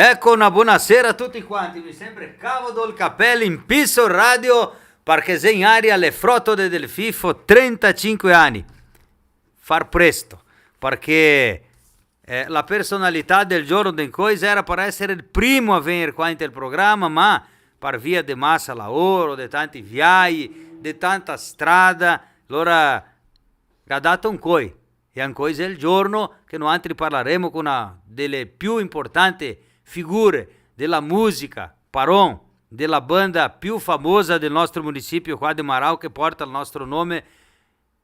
Ecco, una buonasera a tutti quanti, mi sempre cavo dal cappello in piso radio perché sei in aria le frottole del FIFO 35 anni. Far presto, perché la personalità del giorno in cui era per essere il primo a venire qua in il programma, ma per via di massa lavoro, di tanti viaggi, di tanta strada, allora ha dato un coi. E ancora è il giorno che noi altri parleremo con una delle più importanti figure della musica, Paron, della banda più famosa del nostro municipio qua di Marau, che porta il nostro nome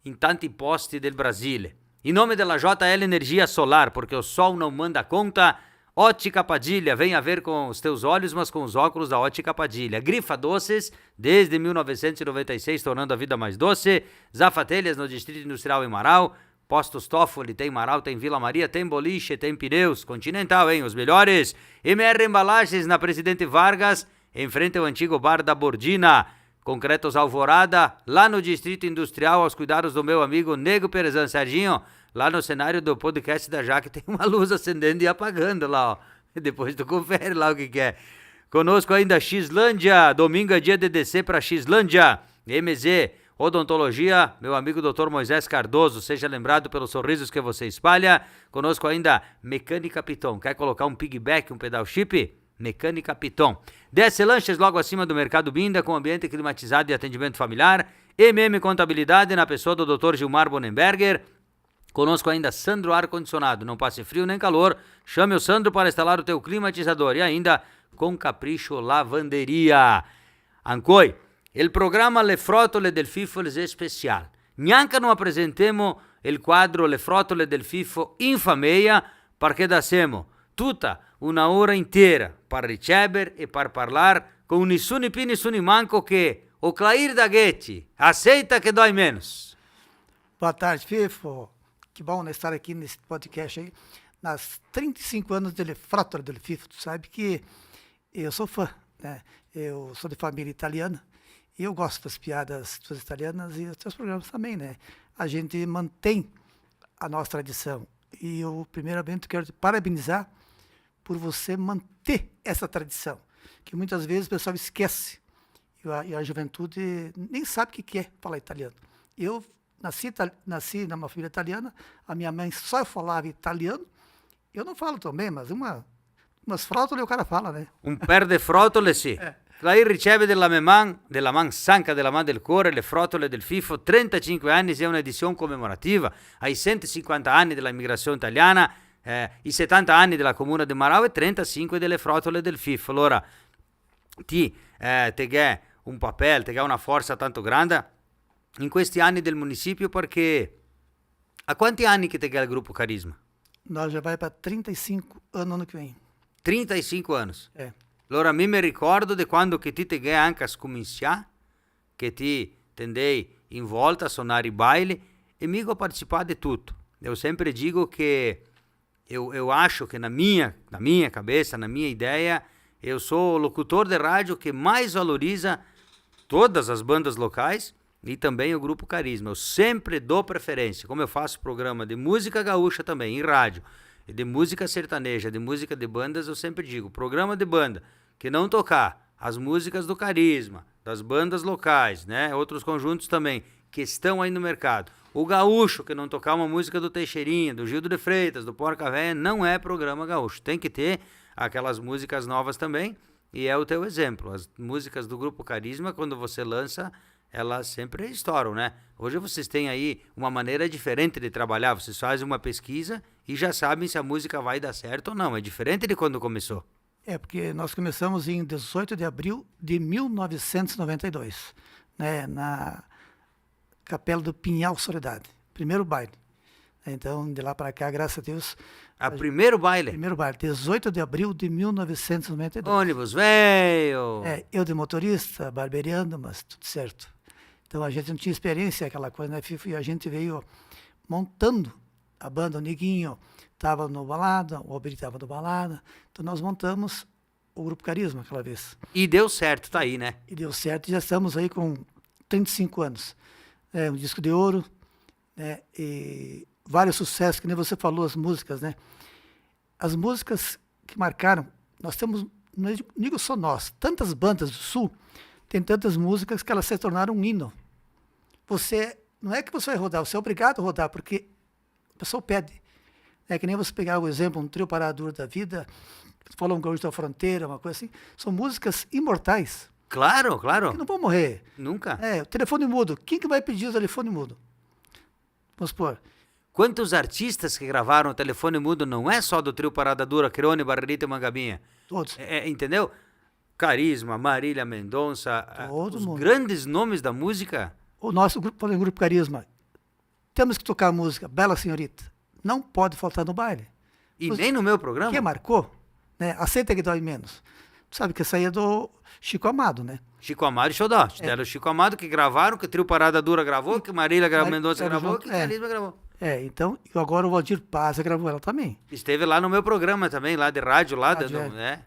in tanti posti del Brasile. In nome della JL Energia Solar, porque o sol não manda conta, Ótica Padilha, vem a ver com os teus olhos, mas com os óculos da Ótica Padilha. Grifa Doces, desde 1996, tornando a vida mais doce. Zafatelhas no Distrito Industrial em Marau. Postos Toffoli, tem Marau, tem Vila Maria, tem Boliche, tem Pneus, Continental, hein? Os melhores. MR Embalagens na Presidente Vargas, em frente ao antigo bar da Bordina. Concretos Alvorada, lá no Distrito Industrial, aos cuidados do meu amigo Nego Perezan. Serginho, lá no cenário do podcast da Jaque tem uma luz acendendo e apagando lá, ó. Depois tu confere lá o que é. Conosco ainda Xlândia, domingo é dia de descer para Xlândia. MZ Odontologia, meu amigo Dr. Moisés Cardoso, seja lembrado pelos sorrisos que você espalha. Conosco ainda Mecânica Piton. Quer colocar um piggyback, um pedal chip? Mecânica Piton. DS Lanches, logo acima do Mercado Binda, com ambiente climatizado e atendimento familiar. Contabilidade, na pessoa do Dr. Gilmar Bonenberger. Conosco ainda Sandro Ar Condicionado. Não passe frio nem calor. Chame o Sandro para instalar o teu climatizador. E ainda com Capricho Lavanderia. Ancoi. Il programma Le Frottole del FIFO è speciale. Neanche non presentiamo il quadro Le Frottole del FIFO in famiglia perché dassimo tutta una ora intera per ricevere e per parlare con nessuno più nessuno manco che o Clair da Ghetti. Aceita che dói menos. Boa tarde, FIFO. Que bom estar aqui nesse podcast aí. Nas 35 anos de Le Frottole del FIFO, tu sabe que eu sou fã, né? Eu sou de família italiana. E eu gosto das piadas suas italianas e dos seus programas também, né? A gente mantém a nossa tradição. E eu, primeiramente, quero te parabenizar por você manter essa tradição. Que muitas vezes o pessoal esquece. E a juventude nem sabe o que é falar italiano. Eu nasci numa família italiana, a minha mãe só falava italiano. Eu não falo também, mas umas frótulas o cara fala, né? Un per de frottole, sì. Lei riceve della man sanca, della man del cuore, le frottole del FIFO, 35 anni, sia un'edizione commemorativa ai 150 anni dell'immigrazione italiana, i 70 anni della comune di Marau e 35 delle frottole del FIFO. Allora, ti è un papel, ti è una forza tanto grande in questi anni del municipio, perché a quanti anni che ti è il gruppo Carisma? Nós já vai para 35 anos ano que vem. 35 anni? Allora, mi ricordo di quando che ti te anche a scominciare, che ti tendei in volta a suonare i baili e mi ho partecipato di tutto. Eu sempre digo che eu acho che na minha cabeça, na minha ideia, eu sou o locutor de rádio que mais valoriza todas as bandas locais e também o Grupo Carisma. Eu sempre dou preferência, como eu faço programa de música gaúcha também, em rádio, e de música sertaneja, de música de bandas, eu sempre digo, programa de banda, que não tocar as músicas do Carisma, das bandas locais, né? Outros conjuntos também, que estão aí no mercado. O gaúcho, que não tocar uma música do Teixeirinha, do Gildo de Freitas, do Porca Véia, não é programa gaúcho. Tem que ter aquelas músicas novas também, e é o teu exemplo. As músicas do Grupo Carisma, quando você lança, elas sempre estouram, né? Hoje vocês têm aí uma maneira diferente de trabalhar, vocês fazem uma pesquisa e já sabem se a música vai dar certo ou não, é diferente de quando começou. Porque nós começamos em 18 de abril de 1992, né, na Capela do Pinhal Soledade, primeiro baile. Então, de lá para cá, graças a Deus... Primeiro baile? Primeiro baile, 18 de abril de 1992. Ônibus veio! Eu de motorista, barbeirando, mas tudo certo. Então, a gente não tinha experiência, aquela coisa, né, FIFO, e a gente veio montando a banda. O Neguinho estava no Balada, o Alberi estava no Balada, então nós montamos o Grupo Carisma aquela vez. E deu certo, tá aí, né? E deu certo, e já estamos aí com 35 anos. Um disco de ouro, né, e vários sucessos, que nem você falou, as músicas, né? As músicas que marcaram nós temos, não digo só nós, tantas bandas do Sul, tem tantas músicas que elas se tornaram um hino. Não é que você vai rodar, você é obrigado a rodar, porque o pessoal pede. É que nem você pegar o exemplo, um Trio Parada Dura da Vida, falou um Gaúcho da Fronteira, uma coisa assim, são músicas imortais. Claro, claro. Que não vão morrer. Nunca. O telefone mudo. Quem que vai pedir o telefone mudo? Vamos supor. Quantos artistas que gravaram o telefone mudo não é só do Trio Parada Dura, Creone, Barrerita e Mangabinha? Todos. Entendeu? Carisma, Marília Mendonça, Todo os mundo. grandes nomes da música. O nosso grupo, falando em Grupo Carisma, temos que tocar a música Bela Senhorita. Não pode faltar no baile. E nem no meu programa. Que marcou, né? Aceita que dói menos. Tu sabe que essa aí é do Chico Amado, né? Chico Amado e Xodó. Deram o Chico Amado que gravaram, que o Trio Parada Dura gravou, que Marília Mendonça gravou, que Carisma gravou. Então, agora o Valdir Paz gravou ela também. Esteve lá no meu programa também, lá de rádio, lá. Rádio,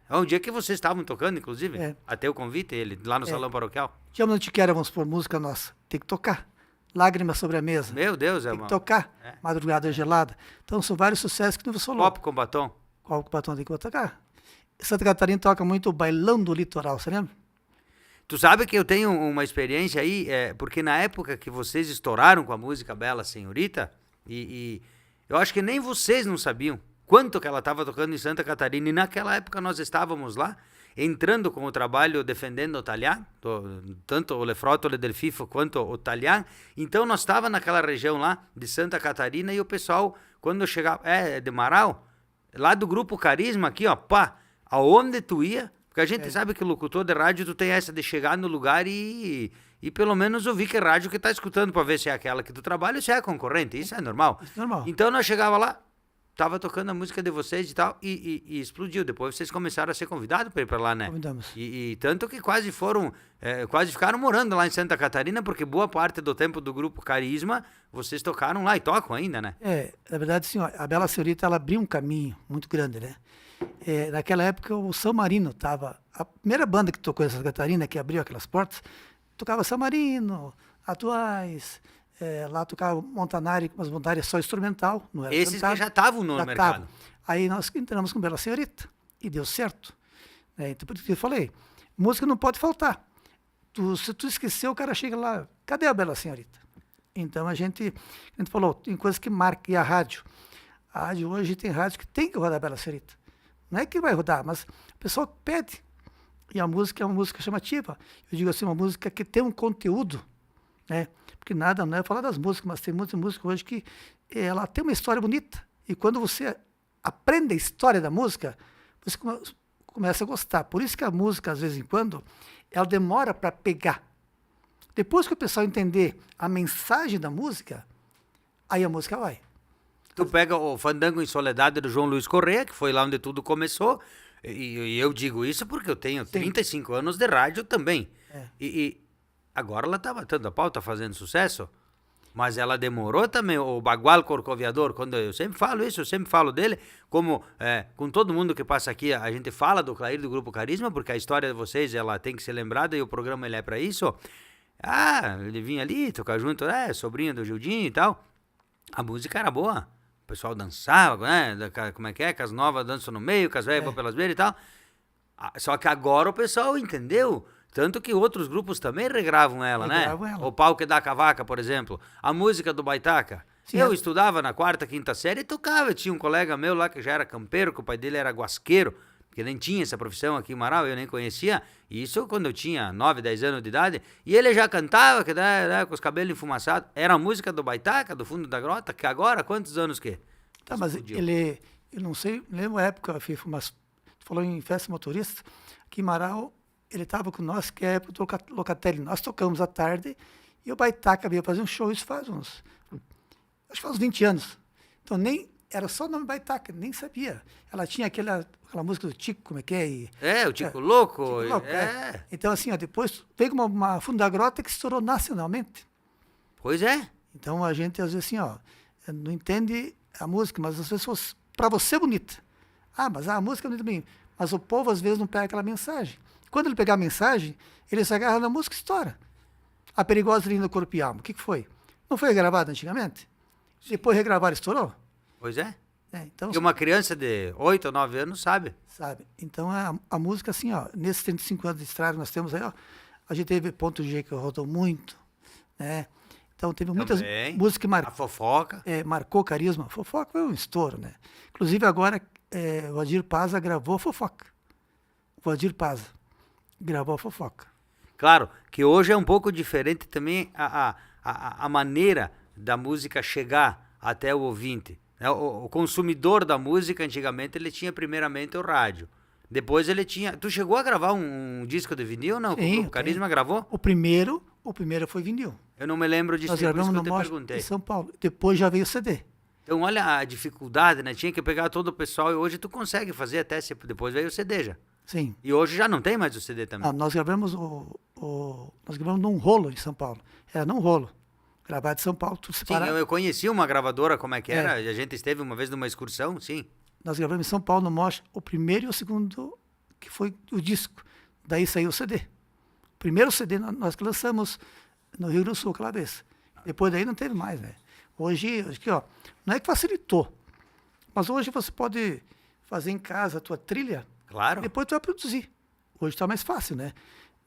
Um dia que vocês estavam tocando, inclusive. É. Até o convite, ele, lá no Salão Paroquial. Tinha uma noite que era, vamos supor, música nossa. Tem que tocar. Lágrimas sobre a mesa. Meu Deus, Tem que tocar. Madrugada Gelada. Então, são vários sucessos que não falou. Copo com batom. Copo com batom tem que tocar. Santa Catarina toca muito o Bailão do Litoral, você lembra? Tu sabe que eu tenho uma experiência aí, porque na época que vocês estouraram com a música Bela Senhorita, e eu acho que nem vocês não sabiam quanto que ela estava tocando em Santa Catarina, e naquela época nós estávamos lá, entrando com o trabalho defendendo o Talian, tanto o Le Frottole del Fifo quanto o Talian, então nós estávamos naquela região lá de Santa Catarina, e o pessoal, quando chegava, de Marau, lá do Grupo Carisma aqui, ó, pá, aonde tu ia, porque a gente sabe que o locutor de rádio, tu tem essa de chegar no lugar e pelo menos ouvir que rádio que tá escutando para ver se é aquela que tu trabalha ou se é a concorrente, isso é normal. Isso é normal. Então nós chegava lá, tava tocando a música de vocês e tal, e explodiu. Depois vocês começaram a ser convidados para ir para lá, né? Convidamos. E tanto que quase ficaram morando lá em Santa Catarina, porque boa parte do tempo do Grupo Carisma, vocês tocaram lá e tocam ainda, né? Na verdade, assim, ó, a Bela Senhorita, ela abriu um caminho muito grande, né? Naquela época, o São Marino estava... A primeira banda que tocou em Santa Catarina, que abriu aquelas portas, tocava São Marino, Atuais, lá tocava Montanari, mas Montanari só instrumental, não era Esses cantado, que já estavam no mercado. Tavam. Aí nós entramos com Bela Senhorita, e deu certo. Então, por isso que eu falei, música não pode faltar. Se tu esqueceu, o cara chega lá, cadê a Bela Senhorita? Então a gente falou, tem coisas que marcam, e a rádio hoje tem rádio que tem que rodar a Bela Senhorita. Não é que vai rodar, mas o pessoal pede. E a música é uma música chamativa. Eu digo assim, uma música que tem um conteúdo, né? Porque nada, não é falar das músicas, mas tem muita música hoje que ela tem uma história bonita. E quando você aprende a história da música, você começa a gostar. Por isso que a música, às vezes em quando, ela demora para pegar. Depois que o pessoal entender a mensagem da música, aí a música vai. Tu pega o Fandango em Soledade do João Luiz Correia, que foi lá onde tudo começou, e eu digo isso porque eu tenho 35 anos de rádio também. E agora ela tá batendo a pau, tá fazendo sucesso, mas ela demorou também. O Bagual Corcoviador, quando eu sempre falo isso, eu sempre falo dele, como com todo mundo que passa aqui, a gente fala do Clair do Grupo Carisma, porque a história de vocês ela tem que ser lembrada e o programa ele é para isso. Ele vinha ali, tocar junto, sobrinho do Gildinho e tal. A música era boa. O pessoal dançava, né? Como é que é? Que as novas dançam no meio, que as velhas vão pelas beiras e tal. Só que agora o pessoal entendeu. Tanto que outros grupos também regravam ela, né? O Pau que dá a Cavaca, por exemplo. A música do Baitaca. Sim, eu estudava na 4ª, 5ª série e tocava. Tinha um colega meu lá que já era campeiro, que o pai dele era guasqueiro, que nem tinha essa profissão aqui em Marau, eu nem conhecia. E isso quando eu tinha 9, 10 anos de idade. E ele já cantava, que com os cabelos enfumaçados. Era a música do Baitaca, do fundo da grota, que agora, quantos anos que? Tá, mas ele, eu não sei, lembro a época, Fifo, mas tu falou em festa motorista, aqui em Marau, ele estava com nós, que é a época do Locatelli. Nós tocamos à tarde e o Baitaca veio fazer um show, isso faz uns 20 anos. Então nem... Era só o nome Baitaca, nem sabia. Ela tinha aquela música do Tico, como é que é? O Tico Louco. Tico Louco, Então, assim, depois veio uma Fundo da Grota que estourou nacionalmente. Pois é. Então, a gente, às vezes, assim, não entende a música, mas às vezes, para você é bonita. Mas a música é bonita também. Mas o povo, às vezes, não pega aquela mensagem. Quando ele pegar a mensagem, ele se agarra na música e estoura. A Perigosa Linda Corpo e Alma, o que foi? Não foi gravado antigamente? Depois regravaram e estourou? Pois é. Então, Porque uma criança de 8 ou 9 anos sabe. sabe? Então, a música, assim, ó, nesses 35 anos de estrada que nós temos aí, ó, a gente teve Ponto G que rodou muito, né? Então, teve muitas Também. músicas que A fofoca. marcou carisma. Fofoca foi um estouro, né? Inclusive, agora, o Adir Paza gravou Fofoca. O Adir Paza gravou Fofoca. Claro, que hoje é um pouco diferente também a maneira da música chegar até o ouvinte. O consumidor da música, antigamente, ele tinha primeiramente o rádio. Depois ele tinha... Tu chegou a gravar um disco de vinil, não? Sim, O Carisma gravou? O primeiro foi vinil. Eu não me lembro disso, Nós por isso gravamos que no eu te Mosh, perguntei. em São Paulo. Depois já veio o CD. Então, olha a dificuldade, né? Tinha que pegar todo o pessoal e hoje tu consegue fazer até se depois veio o CD já. Sim. E hoje já não tem mais o CD também. Nós gravamos nós gravamos num rolo em São Paulo. Era num rolo. Gravado em São Paulo, tudo Sim, separado. eu conheci uma gravadora, como é que É. era? A gente esteve uma vez numa excursão, sim. Nós gravamos em São Paulo, no Mosh, o primeiro e o segundo, que foi o disco. Daí saiu o CD. O primeiro CD nós que lançamos no Rio Grande do Sul, aquela vez. Depois daí não teve mais, né? Hoje, aqui, ó, não é que facilitou, mas hoje você pode fazer em casa a tua trilha, Claro. depois tu vai produzir. Hoje está mais fácil, né?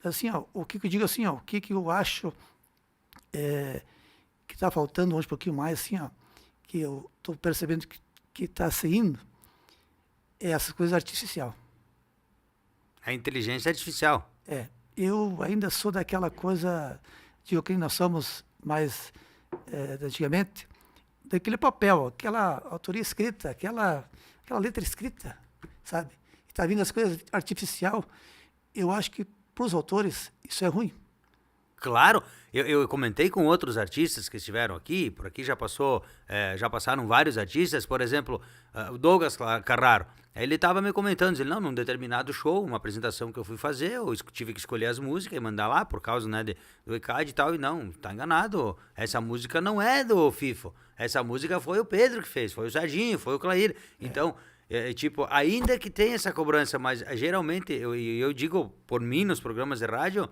Assim, ó, o que eu digo assim, ó, o que eu acho que está faltando hoje um pouquinho mais, assim, ó, que eu estou percebendo que está saindo, é essas coisas artificial. A inteligência artificial. Eu ainda sou daquela coisa, digo que nós somos mais antigamente, daquele papel, aquela autoria escrita, aquela letra escrita, sabe? Está vindo as coisas artificial. Eu acho que para os autores isso é ruim. Claro, eu comentei com outros artistas que estiveram aqui, por aqui já passaram vários artistas, por exemplo, o Douglas Carraro, ele estava me comentando, ele, não, num determinado show, uma apresentação que eu fui fazer, eu tive que escolher as músicas e mandar lá, por causa, né, do ECAD e tal, e não, tá enganado, essa música não é do FIFO, essa música foi o Pedro que fez, foi o Serginho, foi o Clair, então... tipo, ainda que tenha essa cobrança, mas geralmente, eu digo por mim nos programas de rádio,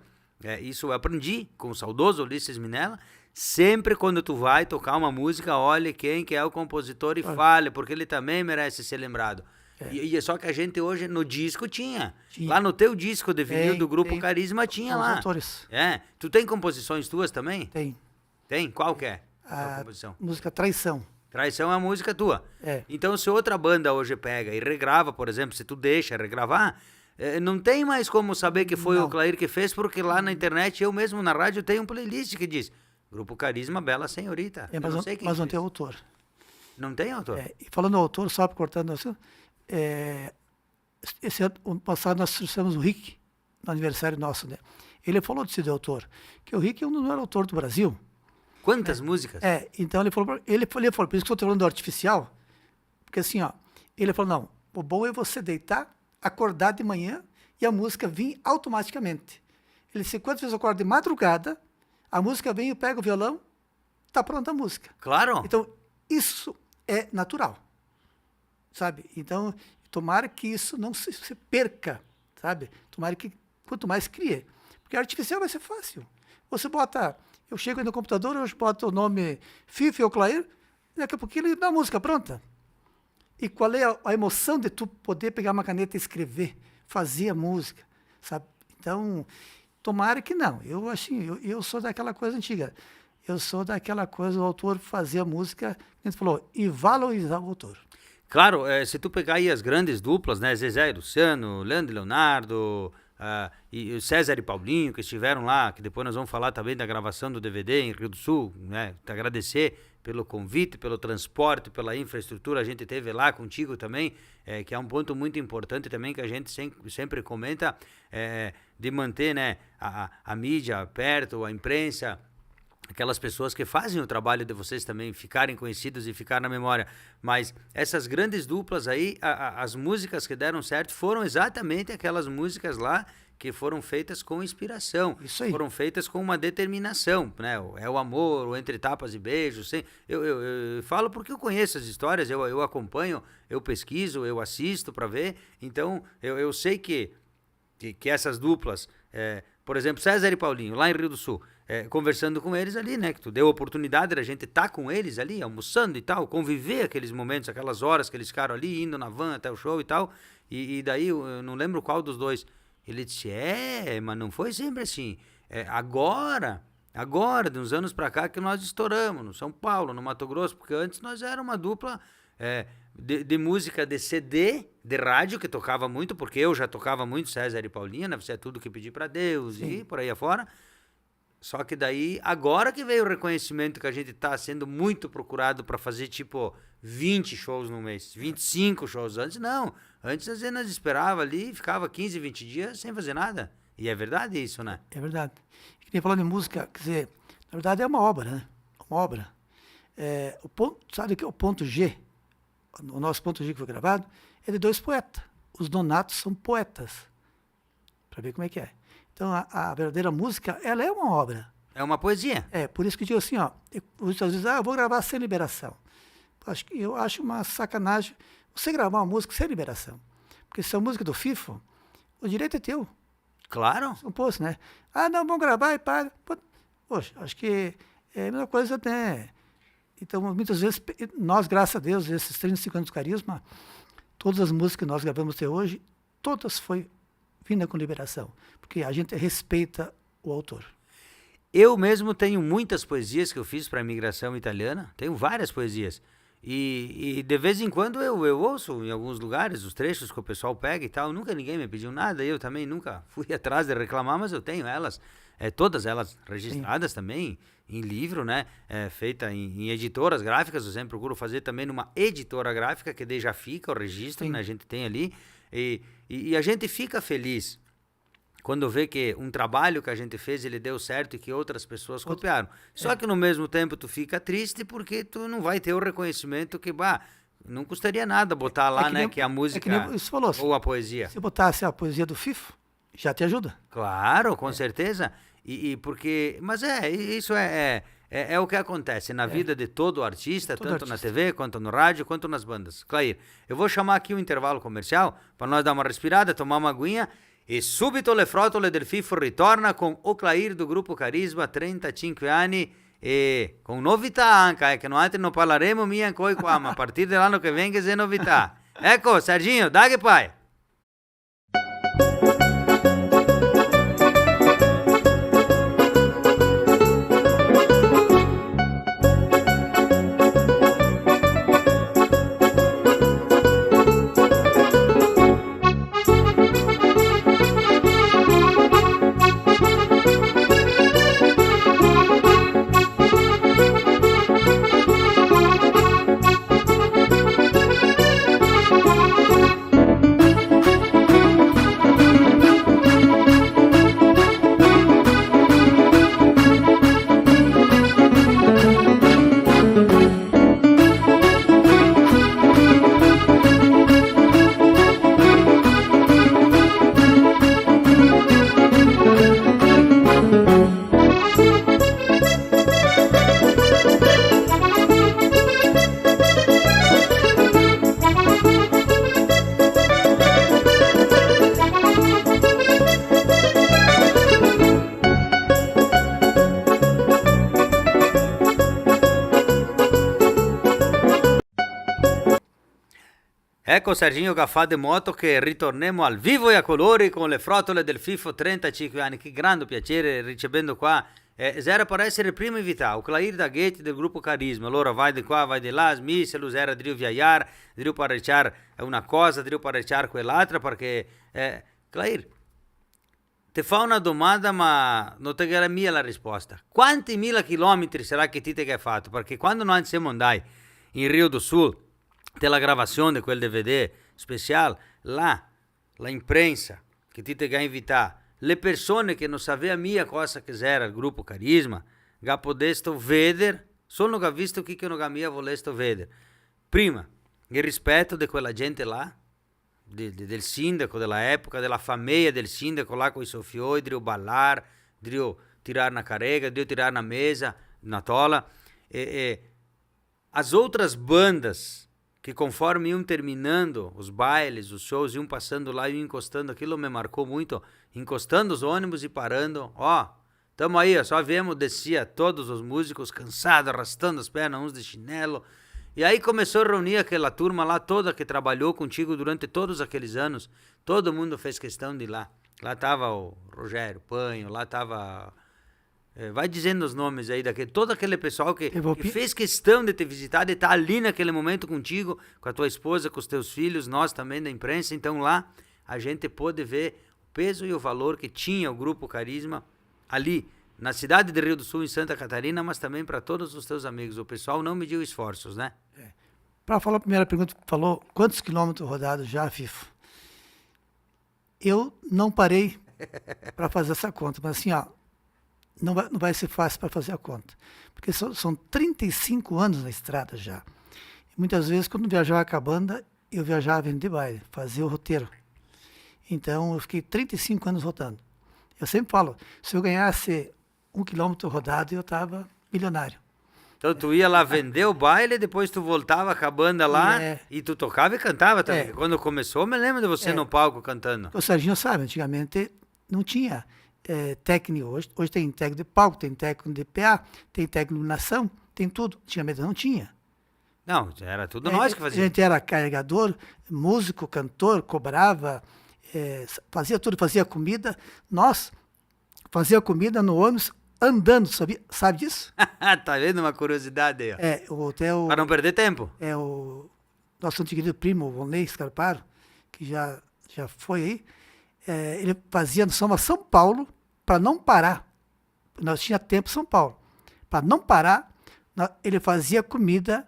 isso eu aprendi com o saudoso Ulisses Minella, sempre quando tu vai tocar uma música, olhe quem que é o compositor e fale, porque ele também merece ser lembrado. E é só que a gente hoje, no disco tinha. Lá no teu disco de vinil do Grupo Carisma tinha os lá. autores. Tu tem composições tuas também? Tem. Tem? Qual que é a A composição? música Traição. Traição é a música tua. É. Então, se outra banda hoje pega e regrava, por exemplo, se tu deixa regravar, não tem mais como saber que foi o Clair que fez, porque lá na internet, eu mesmo na rádio, tenho um playlist que diz Grupo Carisma, Bela Senhorita. Eu Mas não sei quem não fez. tem autor. Não tem autor? E falando do autor, só cortando assim, esse ano passado nós trouxemos o Rick, no aniversário nosso, né? Ele falou de ser autor, que o Rick é um dos maiores autores do Brasil. Quantas músicas? Então ele falou, por isso que eu estou falando do artificial, porque assim, ó, ele falou, não, o bom é você deitar, acordar de manhã e a música vir automaticamente. Ele disse, quantas vezes eu acordo de madrugada, a música vem, eu pego o violão, tá pronta a música. Claro. Então, isso é natural, sabe? Então, tomara que isso não se perca, sabe? Tomara que, quanto mais crie. Porque artificial vai ser fácil. Você bota... Eu chego aí no computador, eu boto o nome Fifi ou Clair, daqui a pouquinho ele dá a música pronta. E qual é a emoção de tu poder pegar uma caneta e escrever, fazer a música, sabe? Então, tomara que não. Eu sou daquela coisa antiga. Eu sou daquela coisa do autor fazer a música, como a gente falou, e valorizar o autor. Claro, se tu pegar aí as grandes duplas, né, Zezé e Luciano, Leandro e Leonardo... e o César e Paulinho, que estiveram lá, que depois nós vamos falar também da gravação do DVD em Rio do Sul, né? Te agradecer pelo convite, pelo transporte, pela infraestrutura, a gente teve lá contigo também, que é um ponto muito importante também que a gente sempre comenta, de manter, né, a mídia perto, a imprensa, aquelas pessoas que fazem o trabalho de vocês também ficarem conhecidos e ficar na memória. Mas essas grandes duplas aí, as músicas que deram certo foram exatamente aquelas músicas lá que foram feitas com inspiração. Isso aí. Foram feitas com uma determinação, né? É o amor, o entre tapas e beijos. Eu falo porque eu conheço as histórias, eu acompanho, eu pesquiso, eu assisto para ver. Então, eu sei que essas duplas, por exemplo, César e Paulinho, lá em Rio do Sul, conversando com eles ali, né? Que tu deu a oportunidade da gente estar com eles ali, almoçando e tal, conviver aqueles momentos, aquelas horas que eles ficaram ali, indo na van até o show e tal. E daí, eu não lembro qual dos dois. Ele disse, mas não foi sempre assim. Agora, de uns anos pra cá, que nós estouramos no São Paulo, no Mato Grosso, porque antes nós era uma dupla de música de CD, de rádio, que tocava muito, porque eu já tocava muito César e Paulinha, né? Você é tudo que pedir pra Deus. Sim. E por aí afora. Só que daí, agora que veio o reconhecimento que a gente tá sendo muito procurado para fazer, tipo, 20 shows no mês, 25 shows. Antes, não. Antes, às vezes, nós esperava ali e ficava 15, 20 dias sem fazer nada. E é verdade isso, né? É verdade. E que nem falando em música, quer dizer, na verdade é uma obra, né? Uma obra. O ponto, sabe que o ponto G, o nosso ponto G que foi gravado, é de 2 poetas. Os Donatos são poetas. Para ver como é que é. Então, a verdadeira música, ela é uma obra. É uma poesia. Por isso que eu digo assim, às vezes, eu vou gravar sem liberação. Eu acho uma sacanagem você gravar uma música sem liberação. Porque se é a música do FIFO, o direito é teu. Claro. Não posso, né? Não, vamos gravar e para. Poxa, acho que é a mesma coisa, né? Então, muitas vezes, nós, graças a Deus, esses 35 anos de Carisma, todas as músicas que nós gravamos até hoje, todas foi vinda com liberação, porque a gente respeita o autor. Eu mesmo tenho muitas poesias que eu fiz para a imigração italiana, tenho várias poesias, e de vez em quando eu ouço em alguns lugares os trechos que o pessoal pega e tal, nunca ninguém me pediu nada, eu também nunca fui atrás de reclamar, mas eu tenho elas, todas elas registradas. Sim. Também em livro, né, feita em editoras gráficas, eu sempre procuro fazer também numa editora gráfica, que daí já fica o registro, né, a gente tem ali. E a gente fica feliz quando vê que um trabalho que a gente fez, ele deu certo e que outras pessoas copiaram. Só que no mesmo tempo tu fica triste porque tu não vai ter o reconhecimento que, não custaria nada botar lá, né, que a música ou a poesia. Se botasse a poesia do FIFO, já te ajuda. Claro, com certeza. Porque, mas isso é o que acontece na vida de todo artista, tanto na TV, quanto no rádio, quanto nas bandas. Clair, eu vou chamar aqui um intervalo comercial para nós dar uma respirada, tomar uma aguinha e subito le frotole del FIFO ritorna con o Clair do Grupo Carisma, 35 anni e con novità anche, che noi non parleremo mica ancora qua, ma a partire dell'anno che viene c'è novità. Ecco, Serginho, dai che pai! Ecco Serginho Gaffà de Moto che ritorniamo al vivo e a colori con le frotole del FIFO 35 anni. Che grande piacere ricevendo qua. Era per essere il primo invitato, o Clair da Gate del gruppo Carisma. Allora vai di qua, vai di là, smiselo, era Drio Viaiar, Drio Parrecciar una cosa, Drio Parrecciar quell'altra, perché Clair, ti fa una domanda ma non ti darà mia la risposta. Quanti 1000 chilometri sarà che ti hai fatto? Perché quando noi siamo andati in Rio do Sul, della gravazione di quel DVD speciale, là, la imprensa che ti ha invitato, le persone che non sapevano mia cosa che era il gruppo Carisma, che potessero vedere, solo che ha visto chi che non mia volessero vedere. Prima, il rispetto di quella gente là, del sindaco dell'epoca, della famiglia del sindaco là con i suoi fioi, di ballare, di tirare una carrega, di tirare una mesa, una tola, e as outras bandas que conforme iam terminando os bailes, os shows, iam passando lá e iam encostando, aquilo me marcou muito, encostando os ônibus e parando, Tamo aí, ó, só viemos, descia todos os músicos cansados, arrastando as pernas, uns de chinelo. E aí começou a reunir aquela turma lá toda que trabalhou contigo durante todos aqueles anos. Todo mundo fez questão de ir lá. Lá tava o Rogério Panho, lá tava... vai dizendo os nomes aí, todo aquele pessoal que fez questão de te visitar, de estar ali naquele momento contigo, com a tua esposa, com os teus filhos, nós também da imprensa. Então lá a gente pôde ver o peso e o valor que tinha o Grupo Carisma ali, na cidade de Rio do Sul, em Santa Catarina, mas também para todos os teus amigos. O pessoal não mediu esforços, né? Para falar a primeira pergunta, falou quantos quilômetros rodados já, Fifo? Eu não parei para fazer essa conta, mas assim, ó, não vai ser fácil para fazer a conta, porque são 35 anos na estrada já. E muitas vezes, quando viajava com a banda, eu viajava indo de baile, fazia o roteiro. Então, eu fiquei 35 anos rodando. Eu sempre falo, se eu ganhasse 1 quilômetro rodado, eu estava milionário. Então tu ia lá vender o baile, depois tu voltava com a banda lá e tu tocava e cantava também. Quando começou, eu me lembro de você no palco cantando. O Serginho sabe, antigamente não tinha técnico. Hoje tem técnico de palco, tem técnico de PA, tem técnico de iluminação, tem tudo. Antigamente não tinha. Não, era tudo nós que fazíamos. A gente era carregador, músico, cantor, cobrava, fazia tudo, fazia comida. Nós fazia comida no ônibus andando, sabe disso? Tá vendo uma curiosidade aí, ó. Para não perder tempo. O nosso antigo primo, o Volney Scarparo, que já foi aí, ele fazia São Paulo para não parar. Nós tinha tempo em São Paulo. Para não parar, ele fazia comida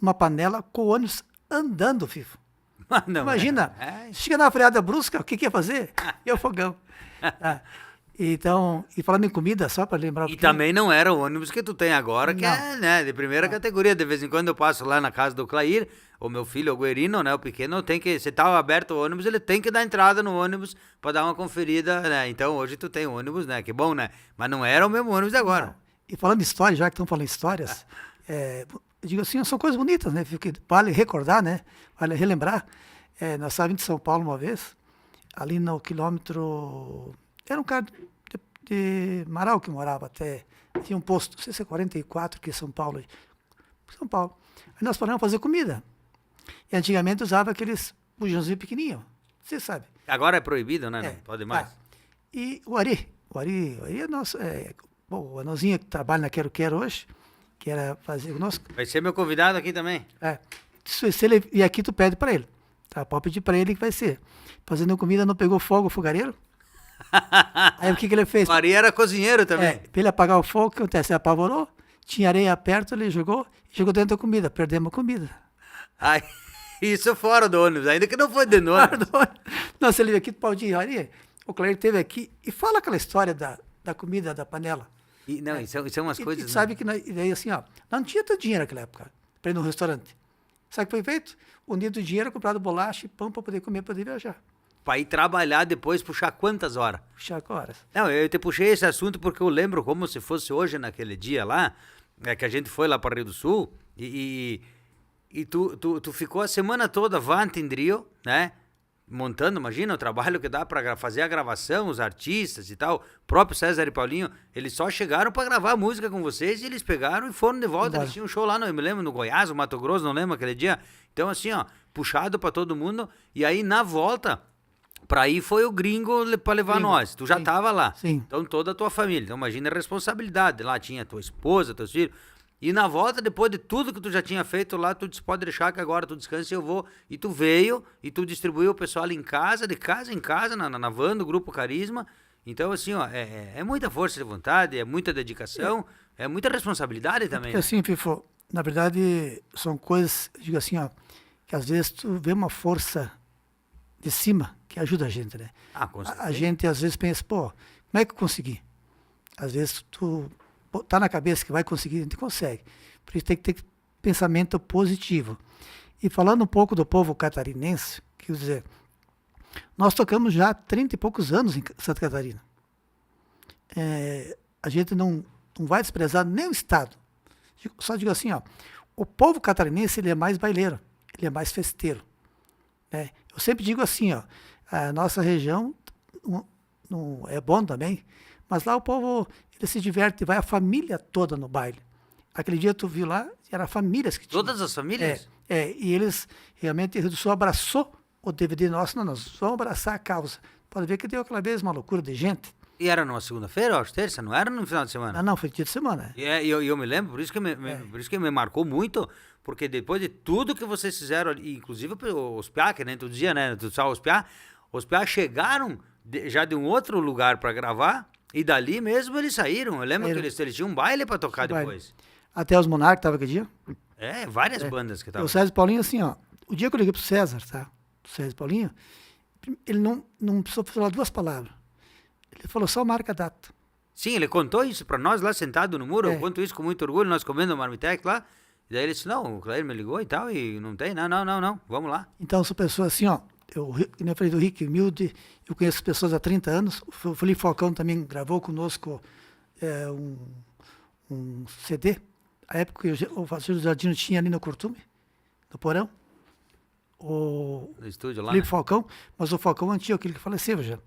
numa panela com o ônibus andando, Fifo. Não, imagina, chega na freada brusca, o que ia fazer? E o fogão. Então, e falando em comida, só para lembrar... E também não era o ônibus que tu tem agora, que é, né, de primeira categoria. De vez em quando eu passo lá na casa do Clair, o meu filho, o Guerino, né, o pequeno, tem que... Se tá aberto o ônibus, ele tem que dar entrada no ônibus para dar uma conferida, né? Então, hoje tu tem ônibus, né, que bom, né? Mas não era o mesmo ônibus de agora. Não. E falando em história, já que estão falando em histórias, eu digo assim, são coisas bonitas, né? Vale recordar, né? Vale relembrar. Nós estávamos em São Paulo uma vez, ali no quilômetro... Era um cara de Marau que morava até... Tinha um posto, não sei se é 44, que é São Paulo. São Paulo. Aí nós paramos fazer comida. E antigamente usava aqueles bujãozinhos pequenininhos. Você sabe. Agora é proibido, né? Não pode mais. E o Ari é nosso... o Anozinho que trabalha na Quero Quero hoje, que era fazer conosco. Vai ser meu convidado aqui também. Se ele vir aqui, tu pede para ele. Tá? Pode pedir para ele que vai ser. Fazendo comida, não pegou fogo o fogareiro. Aí o que ele fez? O Ari era cozinheiro também. Para ele apagar o fogo, o que acontece? Ele apavorou, tinha areia perto, ele jogou dentro da comida. Perdemos a comida. Ai, isso fora do ônibus, ainda que não foi dentro do ônibus. Nossa, ele veio aqui, pode ir, Ari. O Clair esteve aqui e fala aquela história da comida, da panela. Isso é umas coisas... E sabe que daí assim, ó, não tinha tanto dinheiro naquela época para ir no restaurante. Sabe o que foi feito? Unido o dinheiro, comprado bolacha e pão para poder comer, para poder viajar. Para ir trabalhar depois, puxar quantas horas? Puxar horas. Não, eu te puxei esse assunto porque eu lembro como se fosse hoje, naquele dia lá, que a gente foi lá para Rio do Sul, e tu ficou a semana toda vante em Rio, né? Montando, imagina o trabalho que dá para fazer a gravação, os artistas e tal. O próprio César e Paulinho, eles só chegaram para gravar a música com vocês e eles pegaram e foram de volta. Eles tinham um show lá, eu me lembro, no Goiás, no Mato Grosso, não lembro aquele dia. Então, assim, ó, puxado para todo mundo. E aí, na volta... Para aí foi o gringo para levar nós. Tu já estava lá. Sim. Então toda a tua família. Então imagina a responsabilidade. Lá tinha tua esposa, teus filhos. E na volta, depois de tudo que tu já tinha feito lá, tu disse, pode deixar que agora tu descansa e eu vou. E tu veio e tu distribuiu o pessoal em casa, de casa em casa, na van do Grupo Carisma. Então assim, ó, é muita força de vontade, é muita dedicação, é muita responsabilidade também. Porque assim, Fifo, na verdade, são coisas, digo assim, ó, que às vezes tu vê uma força de cima que ajuda a gente, né? Com certeza. A gente às vezes pensa, como é que eu consegui? Às vezes tu tá na cabeça que vai conseguir, a gente consegue. Por isso tem que ter pensamento positivo. E falando um pouco do povo catarinense, quer dizer, nós tocamos já há 30 e poucos anos em Santa Catarina. A gente não vai desprezar nem o Estado. Só digo assim, ó, o povo catarinense ele é mais baileiro, ele é mais festeiro. Né? Eu sempre digo assim, ó, a nossa região não é bom também, mas lá o povo ele se diverte, vai a família toda no baile. Aquele dia tu viu lá, eram famílias que tinham. Todas as famílias? E eles realmente, o Rio do Sul abraçou o DVD nosso, não, nós vamos abraçar a causa. Pode ver que deu aquela vez uma loucura de gente. E era numa segunda-feira, ou terça, não era no final de semana? Não, foi dia de semana. E eu me lembro, por isso que me marcou muito, porque depois de tudo que vocês fizeram, inclusive os piá, que nem tu dizia, né, tu sabe os piá chegaram já de um outro lugar para gravar, e dali mesmo eles saíram. Eu lembro que eles tinham um baile para tocar depois. Até os Monarcas estavam aquele dia. Várias bandas que estavam. O César Paulinho, assim, ó, o dia que eu liguei pro César, tá? O César Paulinho, ele não precisou falar 2 palavras. Ele falou só marca a data. Sim, ele contou isso para nós lá sentado no muro. Eu conto isso com muito orgulho, nós comendo Marmitex lá. E daí ele disse, não, o Clair me ligou e tal, e não tem, não, vamos lá. Então, são pessoas assim, ó, como eu falei do Rick Humilde, eu conheço pessoas há 30 anos, o Felipe Falcão também gravou conosco um CD, a época que o Fazil Jardino tinha ali no Curtume, no Porão, no estúdio lá, Felipe né? Falcão, mas o Falcão antigo, aquele que faleceu já.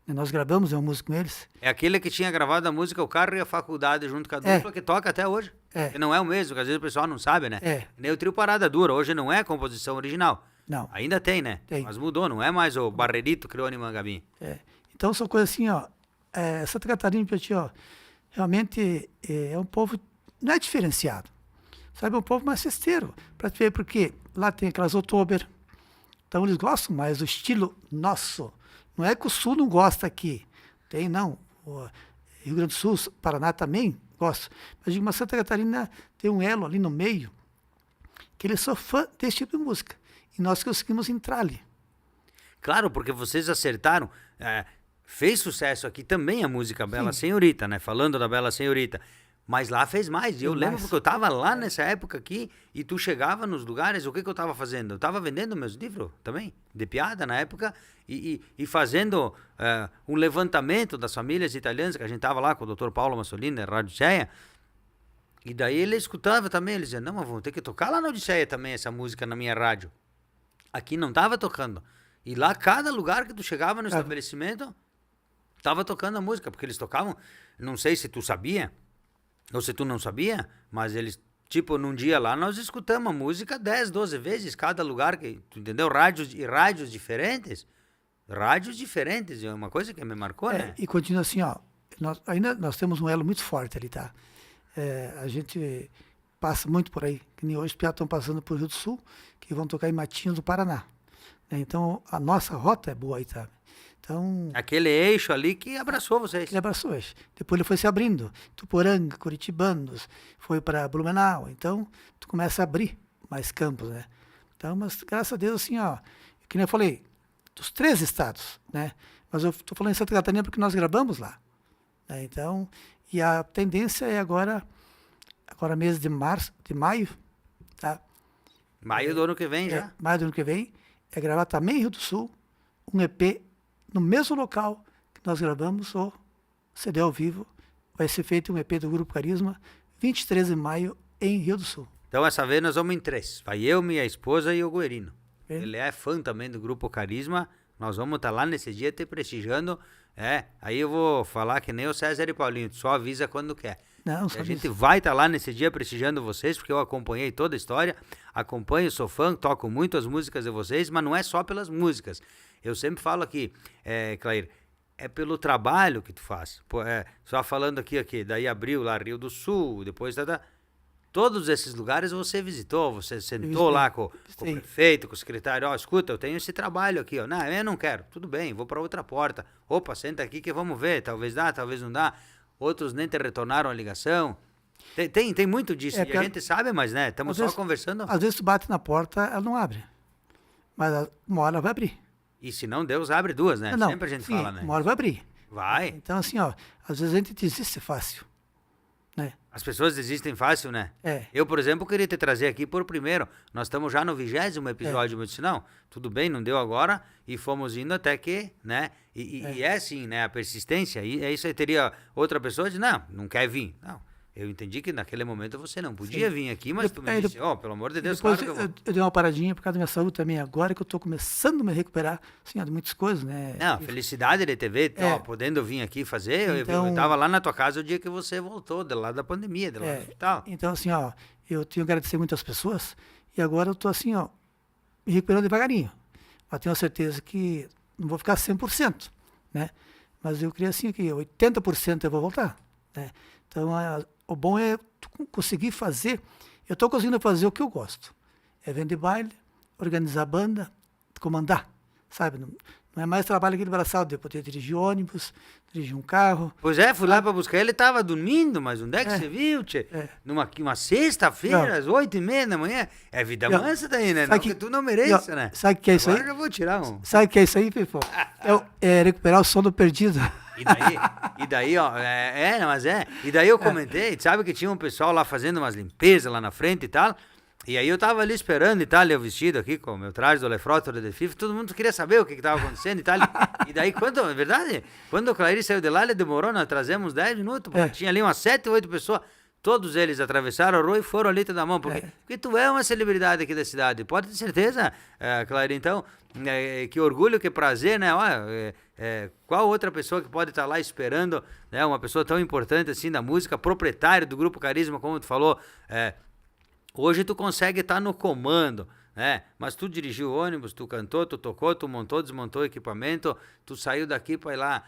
E nós gravamos uma música com eles. É aquele que tinha gravado a música O Carro e a Faculdade junto com a dupla, que toca até hoje. Que não é o mesmo, que às vezes o pessoal não sabe, né? Nem o Trio Parada Dura, hoje não é composição original. Não. Ainda tem, né? Tem. Mas mudou, não é mais o Barrerito Crione Mangabim. Então são coisas assim, ó. Santa Catarina, ó, realmente é um povo, não é diferenciado. Sabe, é um povo mais festeiro. Pra te ver, porque lá tem aquelas Oktober. Então eles gostam mais do estilo nosso. Não é que o Sul não gosta aqui. Tem, não. O Rio Grande do Sul, Paraná também gosta. Mas digo, mas Santa Catarina tem um elo ali no meio que eles são fã desse tipo de música. E nós conseguimos entrar ali. Claro, porque vocês acertaram. Fez sucesso aqui também a música Bela Senhorita, né? Falando da Bela Senhorita. Mas lá fez mais. Eu lembro porque eu estava lá nessa época aqui e tu chegava nos lugares, o que eu estava fazendo? Eu estava vendendo meus livros também, de piada na época, e fazendo um levantamento das famílias italianas, que a gente estava lá com o Dr. Paulo Massolini, da Rádio Odisseia, e daí ele escutava também, ele dizia, não, mas vamos ter que tocar lá na Odisseia também essa música na minha rádio. Aqui não estava tocando. E lá, cada lugar que tu chegava no estabelecimento, estava tocando a música, porque eles tocavam, não sei se tu sabia, ou se tu não sabia, mas eles, tipo, num dia lá, nós escutamos a música 10, 12 vezes, cada lugar, que, tu entendeu? Rádios diferentes, é uma coisa que me marcou, né? E continua assim, ó, nós temos um elo muito forte ali, tá? A gente passa muito por aí, que nem hoje os piados estão passando por Rio do Sul, que vão tocar em Matinhos do Paraná. Né? Então, a nossa rota é boa aí, tá? Então, aquele eixo ali que abraçou vocês. Ele abraçou o eixo. Depois ele foi se abrindo. Tuporanga, Curitibanos, foi para Blumenau. Então, tu começa a abrir mais campos, né? Então, mas graças a Deus, assim, ó, que nem eu falei, dos 3 estados, né? Mas eu estou falando em Santa Catarina porque nós gravamos lá. Né? Então, e a tendência é agora mês de maio, tá? Maio do ano que vem já. Maio do ano que vem, é gravar também em Rio do Sul, um EP no mesmo local que nós gravamos o CD ao vivo. Vai ser feito um EP do Grupo Carisma, 23 de maio, em Rio do Sul. Então, essa vez nós vamos em 3. Vai eu, minha esposa e o Guerino. Ele é fã também do Grupo Carisma. Nós vamos estar lá nesse dia te prestigiando. Aí eu vou falar que nem o César e Paulinho, só avisa quando quer. Não, a gente vai estar lá nesse dia prestigiando vocês, porque eu acompanhei toda a história, acompanho, sou fã, toco muito as músicas de vocês, mas não é só pelas músicas. Eu sempre falo aqui, Clair, é pelo trabalho que tu faz. Só falando aqui, daí abriu lá Rio do Sul, depois todos esses lugares você visitou, você sentou lá com o prefeito, com o secretário, escuta, eu tenho esse trabalho aqui, não, eu não quero, tudo bem, vou para outra porta, opa, senta aqui que vamos ver, talvez dá, talvez não dá, outros nem te retornaram a ligação, tem muito disso, e a gente sabe, mas né, estamos só conversando. Às vezes tu bate na porta, ela não abre, mas uma hora ela vai abrir. E se não, Deus abre 2, né? Não, sempre a gente fala, né? Uma hora vai abrir. Vai. Então assim, ó, às vezes a gente desiste fácil. Né? As pessoas desistem fácil, né? Eu, por exemplo, queria te trazer aqui por primeiro. Nós estamos já no 20º episódio. Eu disse, não, tudo bem, não deu agora. E fomos indo até que, né? E é assim, né? A persistência. E é isso aí, teria outra pessoa de, não quer vir. Não, eu entendi que naquele momento você não podia vir aqui, mas tu me Aí, disse, pelo amor de Deus, depois claro que eu vou. eu dei uma paradinha por causa da minha saúde também, agora que eu estou começando a me recuperar, assim, de muitas coisas, né? Não, felicidade de te ver, podendo vir aqui fazer. Eu estava lá na tua casa o dia que você voltou, de lá da pandemia, de lá do hospital. Então, assim, ó, eu tenho que agradecer muitas pessoas e agora eu estou assim, ó, me recuperando devagarinho. Mas tenho a certeza que não vou ficar 100%, né? Mas eu creio assim que 80% eu vou voltar, né? Então, o bom é conseguir fazer. Eu estou conseguindo fazer o que eu gosto. É vender baile, organizar banda, comandar, sabe? Não é mais trabalho aquele braçal de poder dirigir ônibus, dirigir um carro. Pois é, fui lá para buscar ele, estava dormindo, mas onde é que você viu, tchê? Uma sexta-feira, às 8h30 da manhã. É vida mansa daí, né? Não que tu não mereça, né? Sabe o que é isso aí? Agora eu vou tirar um. Sabe o que é isso aí, Fifo? É recuperar o sono perdido. E daí, ó, E daí eu comentei, sabe que tinha um pessoal lá fazendo umas limpezas lá na frente e tal. E aí eu tava ali esperando e tal, eu vestido aqui com o meu traje do Le Frottole de FIFA, todo mundo queria saber o que estava acontecendo e tal. E daí, é verdade, quando o Clair saiu de lá, ele demorou, nós trazemos 10 minutos, porque tinha ali umas 7 ou 8 pessoas, todos eles atravessaram a rua e foram ali te dar mão, porque tu é uma celebridade aqui da cidade, pode ter certeza, Clair, então, que orgulho, que prazer, né, qual outra pessoa que pode estar lá esperando, né, uma pessoa tão importante assim da música, proprietário do Grupo Carisma, como tu falou, hoje tu consegue estar no comando, né? Mas tu dirigiu o ônibus, tu cantou, tu tocou, tu montou, desmontou o equipamento, tu saiu daqui para ir lá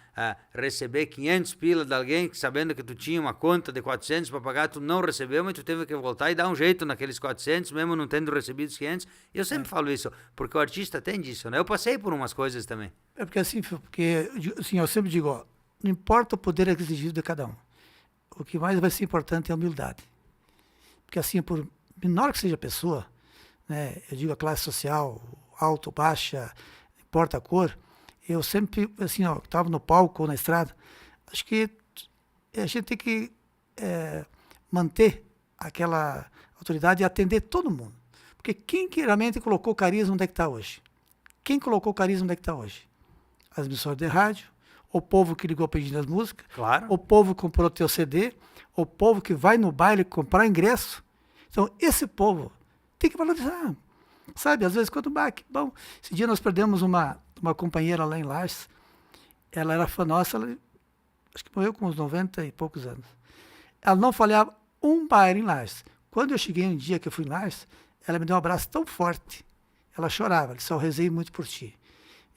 receber 500 pila de alguém, sabendo que tu tinha uma conta de 400 para pagar, tu não recebeu, mas tu teve que voltar e dar um jeito naqueles 400, mesmo não tendo recebido os 500. E eu sempre falo isso, porque o artista tem disso, né? Eu passei por umas coisas também. É porque assim, eu sempre digo, ó, não importa o poder aquisitivo de cada um. O que mais vai ser importante é a humildade. Porque assim, por menor que seja a pessoa, né, eu digo a classe social, alto, baixa, importa a cor, eu sempre, assim, ó, estava no palco ou na estrada, acho que a gente tem que manter aquela autoridade e atender todo mundo. Porque quem que realmente colocou carisma onde é que está hoje? Quem colocou carisma onde é que está hoje? As emissoras de rádio, o povo que ligou pedindo as músicas, claro, o povo que comprou teu CD, o povo que vai no baile comprar ingresso. Então, esse povo tem que valorizar, sabe? Às vezes, quando bom, esse dia nós perdemos uma companheira lá em Lages, ela era fã nossa, ela, acho que morreu com uns 90 e poucos anos. Ela não falhava um baile em Lages. Quando eu cheguei um dia que eu fui em Lages, ela me deu um abraço tão forte, ela chorava, ela disse, eu rezei muito por ti.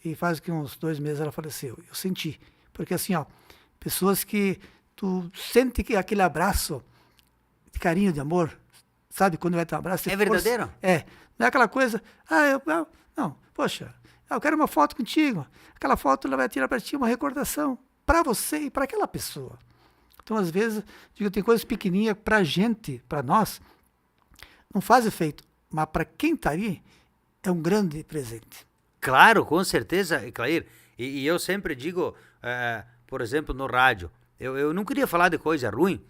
E faz que uns 2 meses ela faleceu. Eu senti, porque assim, ó, pessoas que tu sente que aquele abraço de carinho, de amor, sabe, quando vai ter um abraço... É verdadeiro? Não é aquela coisa, não, poxa, eu quero uma foto contigo. Aquela foto ela vai tirar para ti uma recordação, para você e para aquela pessoa. Então, às vezes, digo, tem coisas pequenininhas para a gente, para nós, não faz efeito, mas para quem está ali, é um grande presente. Claro, com certeza, Clair. E eu sempre digo, por exemplo, no rádio, eu não queria falar de coisa ruim,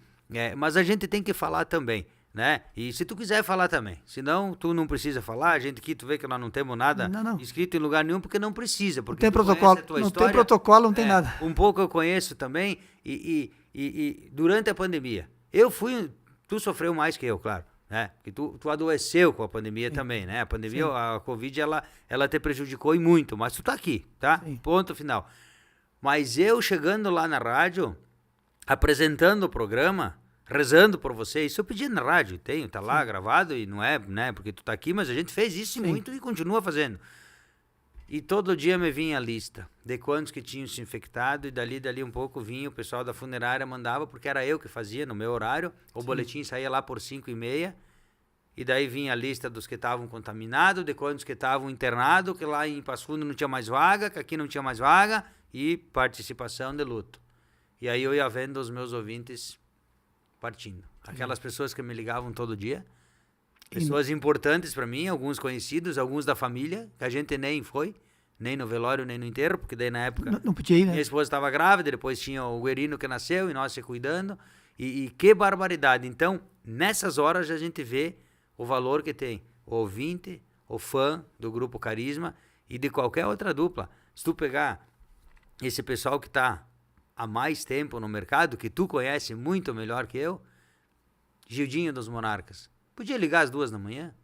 mas a gente tem que falar também, né? E se tu quiser falar também, senão tu não precisa falar, a gente aqui, tu vê que nós não temos nada escrito em lugar nenhum, porque não precisa. Porque não tem protocolo, tem protocolo, não tem nada. Um pouco eu conheço também, e durante a pandemia, tu sofreu mais que eu, claro. Né? Porque tu adoeceu com a pandemia também, né? A pandemia, a Covid, ela te prejudicou e muito, mas tu tá aqui, tá? Sim. Ponto final. Mas eu chegando lá na rádio, apresentando o programa, rezando por você, isso eu pedi na rádio, tá lá gravado e não é, né? Porque tu tá aqui, mas a gente fez isso muito e continua fazendo. E todo dia me vinha a lista de quantos que tinham se infectado e dali um pouco vinha o pessoal da funerária, mandava, porque era eu que fazia no meu horário, o boletim saía lá por 5h30 e daí vinha a lista dos que estavam contaminados, de quantos que estavam internados, que lá em Passo Fundo não tinha mais vaga, que aqui não tinha mais vaga e participação de luto. E aí eu ia vendo os meus ouvintes partindo. Aquelas pessoas que me ligavam todo dia, pessoas importantes para mim, alguns conhecidos, alguns da família, que a gente nem foi, nem no velório, nem no enterro, porque daí na época não podia ir, né? Minha esposa estava grávida, depois tinha o Guerino que nasceu e nós se cuidando, e que barbaridade. Então, nessas horas a gente vê o valor que tem o ouvinte, o fã do Grupo Carisma e de qualquer outra dupla. Se tu pegar esse pessoal que está há mais tempo no mercado, que tu conhece muito melhor que eu, Gildinho dos Monarcas. Podia ligar às 2 da manhã,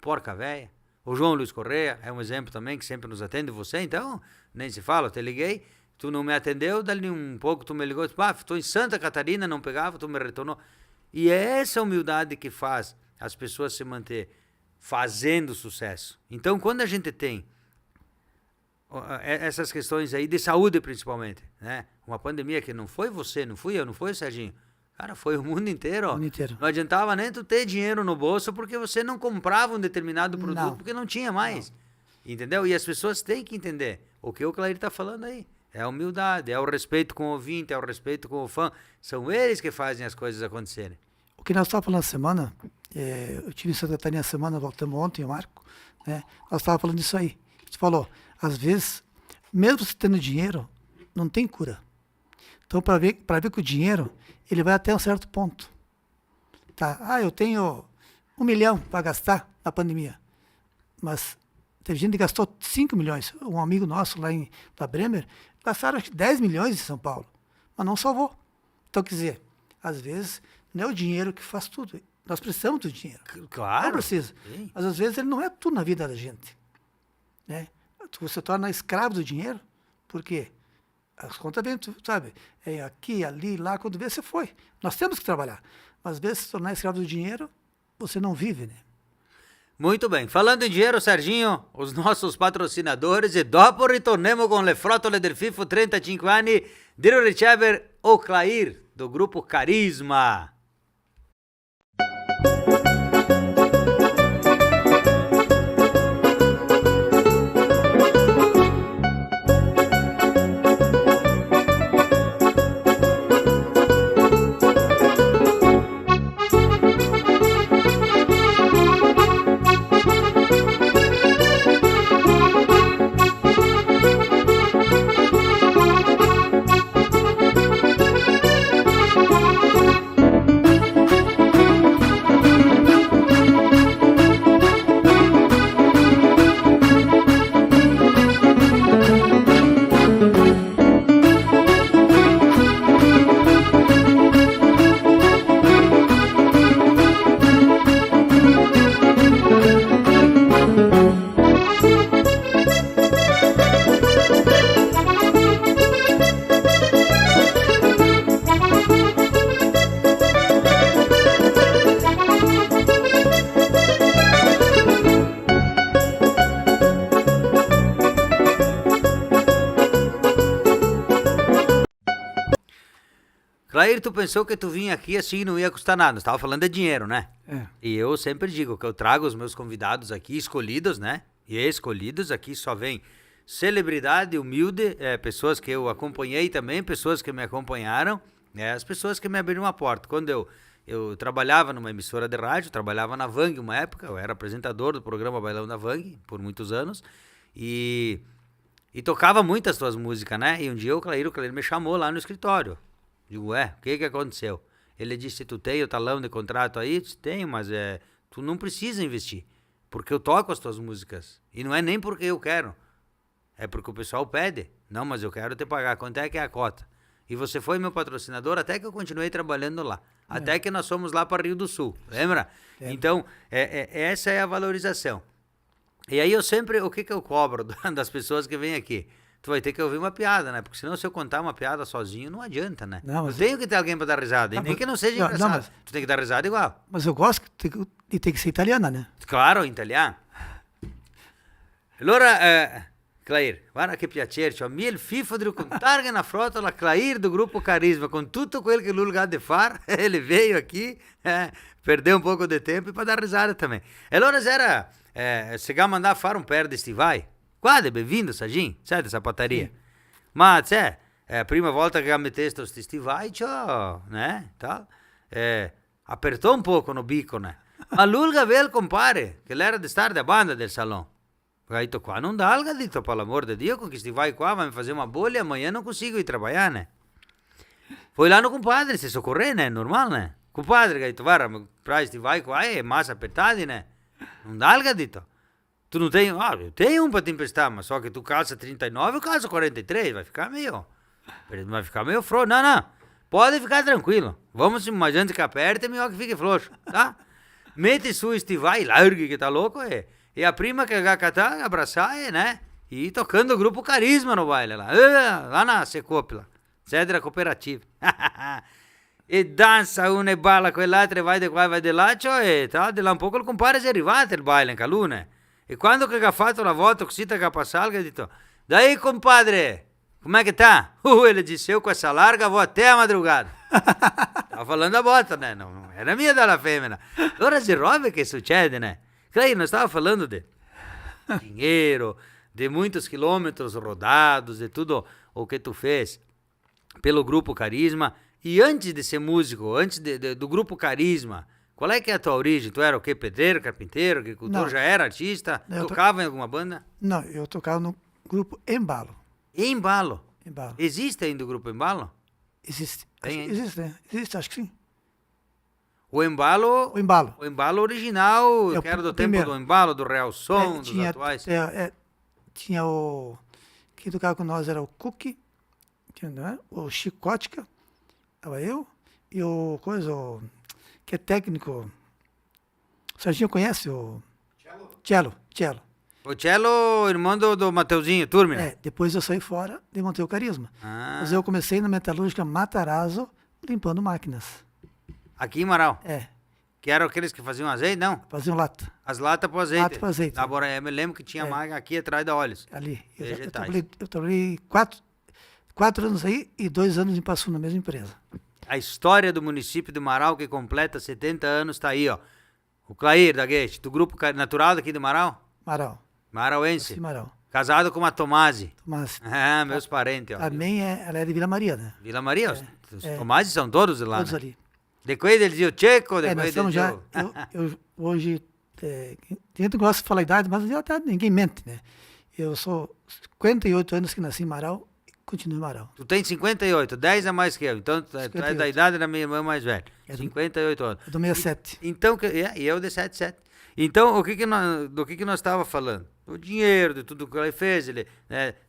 porca véia. O João Luiz Correia é um exemplo também que sempre nos atende, você, então, nem se fala, eu te liguei, tu não me atendeu, dali um pouco tu me ligou, estou em Santa Catarina, não pegava, tu me retornou. E é essa humildade que faz as pessoas se manter fazendo sucesso. Então, quando a gente tem essas questões aí de saúde, principalmente, né? Uma pandemia que não foi você, não fui eu, não foi o Serginho. Cara, foi o mundo inteiro, ó. O mundo inteiro. Não adiantava nem tu ter dinheiro no bolso porque você não comprava um determinado produto Não. porque não tinha mais. Não. Entendeu? E as pessoas têm que entender o que o Clair está falando aí. É a humildade, é o respeito com o ouvinte, é o respeito com o fã. São eles que fazem as coisas acontecerem. O que nós estávamos falando na semana, eu tive em Santa Catarina a semana, voltamos ontem, o Marco, né? Nós estávamos falando disso aí. Você falou, às vezes, mesmo você tendo dinheiro, não tem cura. Então, para ver que o dinheiro, ele vai até um certo ponto. Tá? Eu tenho 1 milhão para gastar na pandemia. Mas teve gente que gastou 5 milhões. Um amigo nosso lá da Bremer, gastaram acho que 10 milhões em São Paulo. Mas não salvou. Então, quer dizer, às vezes, não é o dinheiro que faz tudo. Nós precisamos do dinheiro. Claro. Não precisa. Sim. Mas às vezes ele não é tudo na vida da gente. Né? Você torna escravo do dinheiro, por quê? As contas vêm, sabe? É aqui, ali, lá, quando vê, você foi. Nós temos que trabalhar. Mas às vezes, se tornar escravo do dinheiro, você não vive, né? Muito bem. Falando em dinheiro, Serginho, os nossos patrocinadores, e dopo ritornemo con le frottole del FIFO 35 anni di ricevere o Clair, do grupo Carisma. Clair, tu pensou que tu vinha aqui assim e não ia custar nada. Você tava falando de dinheiro, né? É. E eu sempre digo que eu trago os meus convidados aqui, escolhidos, né? E escolhidos, aqui só vem celebridade, humilde, pessoas que eu acompanhei também, pessoas que me acompanharam, as pessoas que me abriram a porta. Quando eu trabalhava numa emissora de rádio, trabalhava na Vang uma época, eu era apresentador do programa Bailão da Vang por muitos anos, e tocava muitas tuas músicas, né? E um dia o Clair me chamou lá no escritório. Digo, o que aconteceu? Ele disse, tu tem o talão de contrato aí? Eu disse, tenho, mas tu não precisa investir, porque eu toco as tuas músicas. E não é nem porque eu quero, é porque o pessoal pede. Não, mas eu quero te pagar, quanto é que é a cota? E você foi meu patrocinador até que eu continuei trabalhando lá. Até que nós fomos lá para Rio do Sul, lembra? Então, essa é a valorização. E aí eu sempre, o que eu cobro das pessoas que vêm aqui? Tu vai ter que ouvir uma piada, né? Porque senão se eu contar uma piada sozinho, não adianta, né? Não, mas... Eu tenho que ter alguém para dar risada, e nem que não seja engraçado. Mas... Tu tem que dar risada igual. Mas eu gosto de ter que ser italiana, né? Claro, italiano. Allora, Clair, guarda che piacere, a me il FIFO di raccontare na frota la Clair do Grupo Carisma, com tutto quello che lui ha de far, ele veio aqui, perdeu um pouco de tempo para dar risada também. Allora, Zera, se a mandar fare un paio di stivai, guarda, bem-vindo, Serginho, sai da sapataria. Ma, c'è, prima volta che metteste questi stivai, né, tal, apertou um pouco no bico, né? Ma l'ulga vel compare, che l'era di stare da banda del salão. Aí tô qua não dá, dito, pelo amor de Deus, com que stivai qua, vai me fazer uma bolha, amanhã não consigo ir trabalhar, né? Foi lá no compadre, se socorrer, né? Normal, né? Compadre, gaito, vara, pra stivai qua é massa apertada, né? Não dá, dito. Tu não tem, eu tenho um para te emprestar, mas só que tu calça 39, eu calço 43, vai ficar meio frouxo. Não, pode ficar tranquilo. Vamos, mais antes que aperte, melhor que fique frouxo, tá? Mete sua estivar e largue que tá louco, e a prima que vai catar, abraçar, né? E tocando o grupo Carisma no baile lá na Secop, lá, sede da cooperativa. E danza uno e balla quell'altro e vai di qua e vai di là, cioè, di là un poco il compare si è arrivato il baile in Calune. E quando che ha fatto la volta così che ha passato, ha detto, dai compadre, com'è che tá? Ele disse, eu com essa larga vou até a madrugada. Tava falando a bota, né? Não era minha della femmina. Ora si robe che succede, né? Clay, nós estava falando de dinheiro, de muitos quilômetros rodados, de tudo o que tu fez pelo Grupo Carisma. E antes de ser músico, antes do Grupo Carisma, qual é que é a tua origem? Tu era o quê? Pedreiro, carpinteiro, agricultor? Já era artista? Tocava em alguma banda? Não, eu tocava no grupo Embalo. Embalo? Embalo. Existe ainda o Grupo Embalo? Existe. Existe, né? Existe, acho que sim. O Embalo... O Embalo. O Embalo original, que era do tempo primeiro. do Embalo, do Real Som, dos atuais. Tinha o... Quem tocava com nós era o Cookie, né? O Chicótica, estava eu, e o que é técnico. O Serginho conhece o... Cello. O Cello, irmão do Mateuzinho, Turmina. Depois eu saí fora e montei o Carisma. Mas eu comecei na metalúrgica Matarazzo, limpando máquinas. Aqui em Marau? É. Que eram aqueles que faziam azeite, não? Faziam lata. As latas para azeite. Lata para azeite. Agora, eu me lembro que tinha máquina aqui atrás da Olhos. Ali. Vegetais. Eu trabalhei 4 anos aí e 2 anos em Passu, na mesma empresa. A história do município de Marau, que completa 70 anos, tá aí, ó. O Clair da Guete, do grupo natural daqui de Marau? Marau. Marauense. Marau. Casado com uma Tomasi. Tomasi. Ah, meus parentes, ó. Também ela é de Vila Maria, né? Vila Maria? Os Tomasi são todos de lá, todos né? ali. Depois ele dizia o Checo, Nós depois estamos ele já, eu hoje, tem gente que gosta de falar a idade, mas ninguém mente, né? Eu sou 58 anos que nasci em Marau e continuo em Marau. Tu tem 58, 10 a mais que eu. Então, tu é da idade da minha irmã mais velha. 58 anos. É do 67. Então, e eu de 77. Então, do que nós estávamos falando? Do dinheiro, de tudo que ele fez. Ele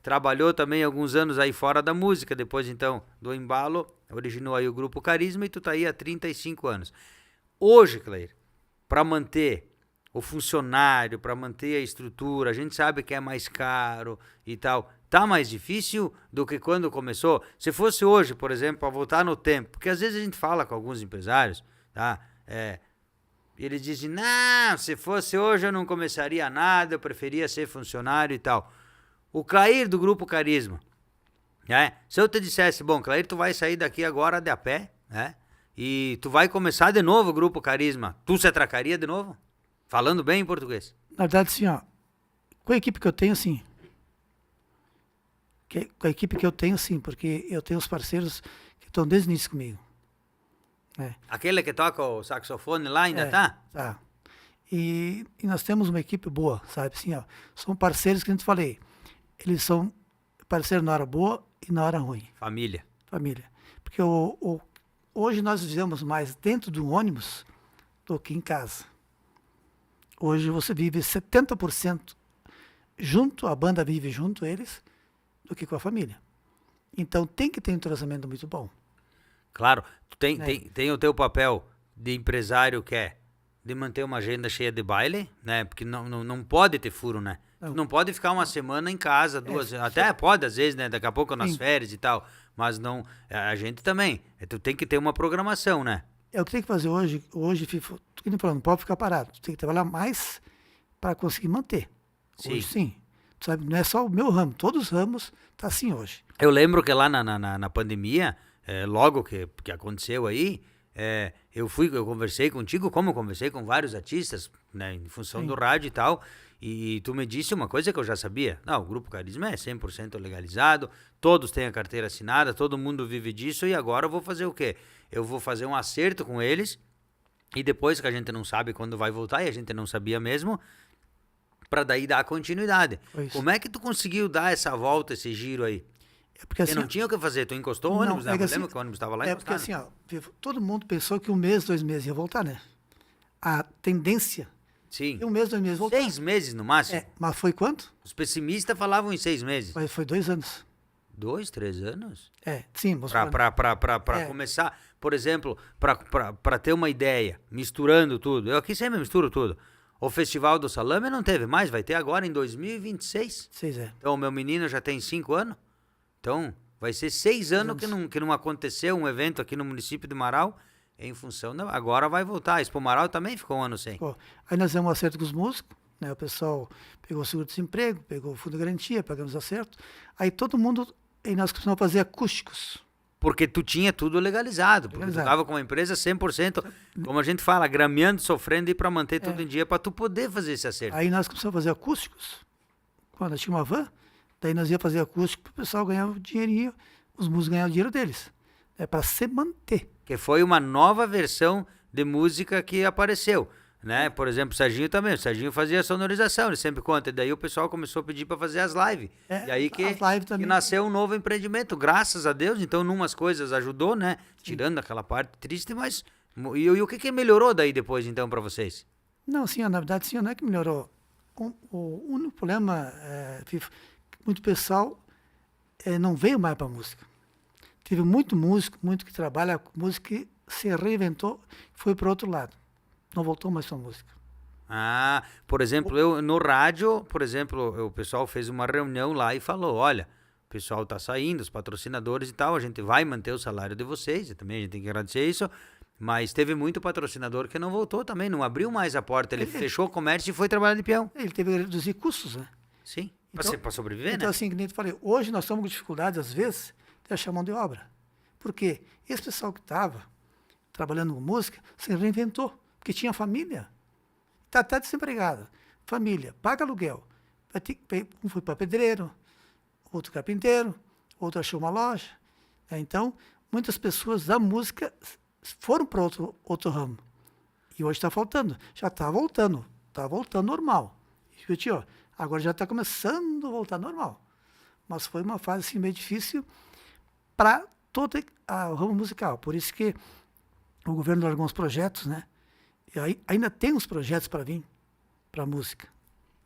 trabalhou também alguns anos aí fora da música. Depois, então, do Embalo, originou aí o Grupo Carisma e tu tá aí há 35 anos. Hoje, Clair, para manter o funcionário, para manter a estrutura, a gente sabe que é mais caro e tal. Tá mais difícil do que quando começou? Se fosse hoje, por exemplo, para voltar no tempo, porque às vezes a gente fala com alguns empresários, tá? Eles dizem, não, se fosse hoje eu não começaria nada, eu preferia ser funcionário e tal. O Clair do Grupo Carisma, né? Se eu te dissesse, bom, Clair, tu vai sair daqui agora de a pé, né? E tu vai começar de novo o Grupo Carisma, tu se atracaria de novo? Falando bem em português. Na verdade, assim, ó, com a equipe que eu tenho, sim. Com a equipe que eu tenho, sim, porque eu tenho os parceiros que estão desde o início comigo. Aquele que toca o saxofone lá ainda tá? Tá. E nós temos uma equipe boa, sabe? Assim, ó, são parceiros que a gente falei. Eles são parceiros na hora boa e na hora ruim. Família. Porque hoje nós vivemos mais dentro do ônibus do que em casa. Hoje você vive 70% junto, a banda vive junto eles, do que com a família. Então tem que ter um entrosamento muito bom. Claro, tu tem o teu papel de empresário que é de manter uma agenda cheia de baile, né? Porque não pode ter furo, né? Não. Tu não pode ficar uma semana em casa, até pode às vezes, né? Daqui a pouco nas férias e tal, mas não, a gente também, tu tem que ter uma programação, né? É o que tem que fazer hoje, tu que nem falando, não pode ficar parado, tu tem que trabalhar mais para conseguir manter. Sim. Hoje sim. Tu sabe, não é só o meu ramo, todos os ramos tá assim hoje. Eu lembro que lá na pandemia, logo que aconteceu aí, eu conversei contigo, como eu conversei com vários artistas, né, em função do rádio e tal, e tu me disse uma coisa que eu já sabia. Não, o Grupo Carisma é 100% legalizado, todos têm a carteira assinada, todo mundo vive disso, e agora eu vou fazer o quê? Eu vou fazer um acerto com eles, e depois que a gente não sabe quando vai voltar, e a gente não sabia mesmo, para daí dar continuidade. Como é que tu conseguiu dar essa volta, esse giro aí? Porque assim, não tinha o que fazer, tu encostou o ônibus, né? Eu lembro que o ônibus estava lá encostado. Porque assim, ó, todo mundo pensou que 1 mês, 2 meses ia voltar, né? A tendência... Sim. 1 mês, 2 meses voltar. 6 meses no máximo. Mas foi quanto? Os pessimistas falavam em 6 meses. Mas foi 2 anos. 2, 3 anos? Sim. Para começar, por exemplo, para ter uma ideia, misturando tudo. Eu aqui sempre misturo tudo. O Festival do Salame não teve mais, vai ter agora em 2026. Então, o meu menino já tem 5 anos. Então, vai ser 6 anos que não aconteceu um evento aqui no município de Marau, em função agora vai voltar. Expo Marau também ficou um ano sem. Aí nós fizemos um acerto com os músicos, né? O pessoal pegou o seguro-desemprego, pegou o fundo de garantia, pagamos acerto. Aí todo mundo, aí nós começamos a fazer acústicos. Porque tu tinha tudo legalizado, porque tu estava com uma empresa 100%, como a gente fala, grameando, sofrendo e para manter tudo em dia, para tu poder fazer esse acerto. Aí nós começamos a fazer acústicos, quando nós tínhamos uma van, daí nós ia fazer acústico para o pessoal ganhar o dinheirinho, os músicos ganhavam o dinheiro deles, para se manter. Que foi uma nova versão de música que apareceu, né? Por exemplo, o Serginho também, o Serginho fazia a sonorização, ele sempre conta, e daí o pessoal começou a pedir para fazer as lives, e aí que nasceu um novo empreendimento, graças a Deus, então numas coisas ajudou, né? Tirando aquela parte triste, mas e o que melhorou daí depois então para vocês? Não, sim, na verdade sim, não é que melhorou. O único problema, muito pessoal não veio mais para a música. Teve muito músico, muito que trabalha com música que se reinventou, foi para outro lado. Não voltou mais para a música. Por exemplo, eu no rádio, por exemplo, o pessoal fez uma reunião lá e falou, olha, o pessoal está saindo, os patrocinadores e tal, a gente vai manter o salário de vocês, e também a gente tem que agradecer isso, mas teve muito patrocinador que não voltou também, não abriu mais a porta, ele fechou o comércio e foi trabalhar de peão. Ele teve que reduzir custos, né? Sim, para sobreviver, então, né? Assim, que nem eu falei, hoje nós estamos com dificuldades, às vezes, de achar mão de obra. Por quê? Esse pessoal que estava trabalhando com música se reinventou, porque tinha família. Está até desempregado. Família, paga aluguel. Um foi para pedreiro, outro carpinteiro, outro achou uma loja. Então, muitas pessoas da música foram para outro ramo. E hoje está faltando. Já está voltando. Está voltando normal. Agora já está começando a voltar normal. Mas foi uma fase assim, meio difícil para todo o ramo musical. Por isso que o governo largou uns projetos, né? E aí, ainda tem uns projetos para vir para a música.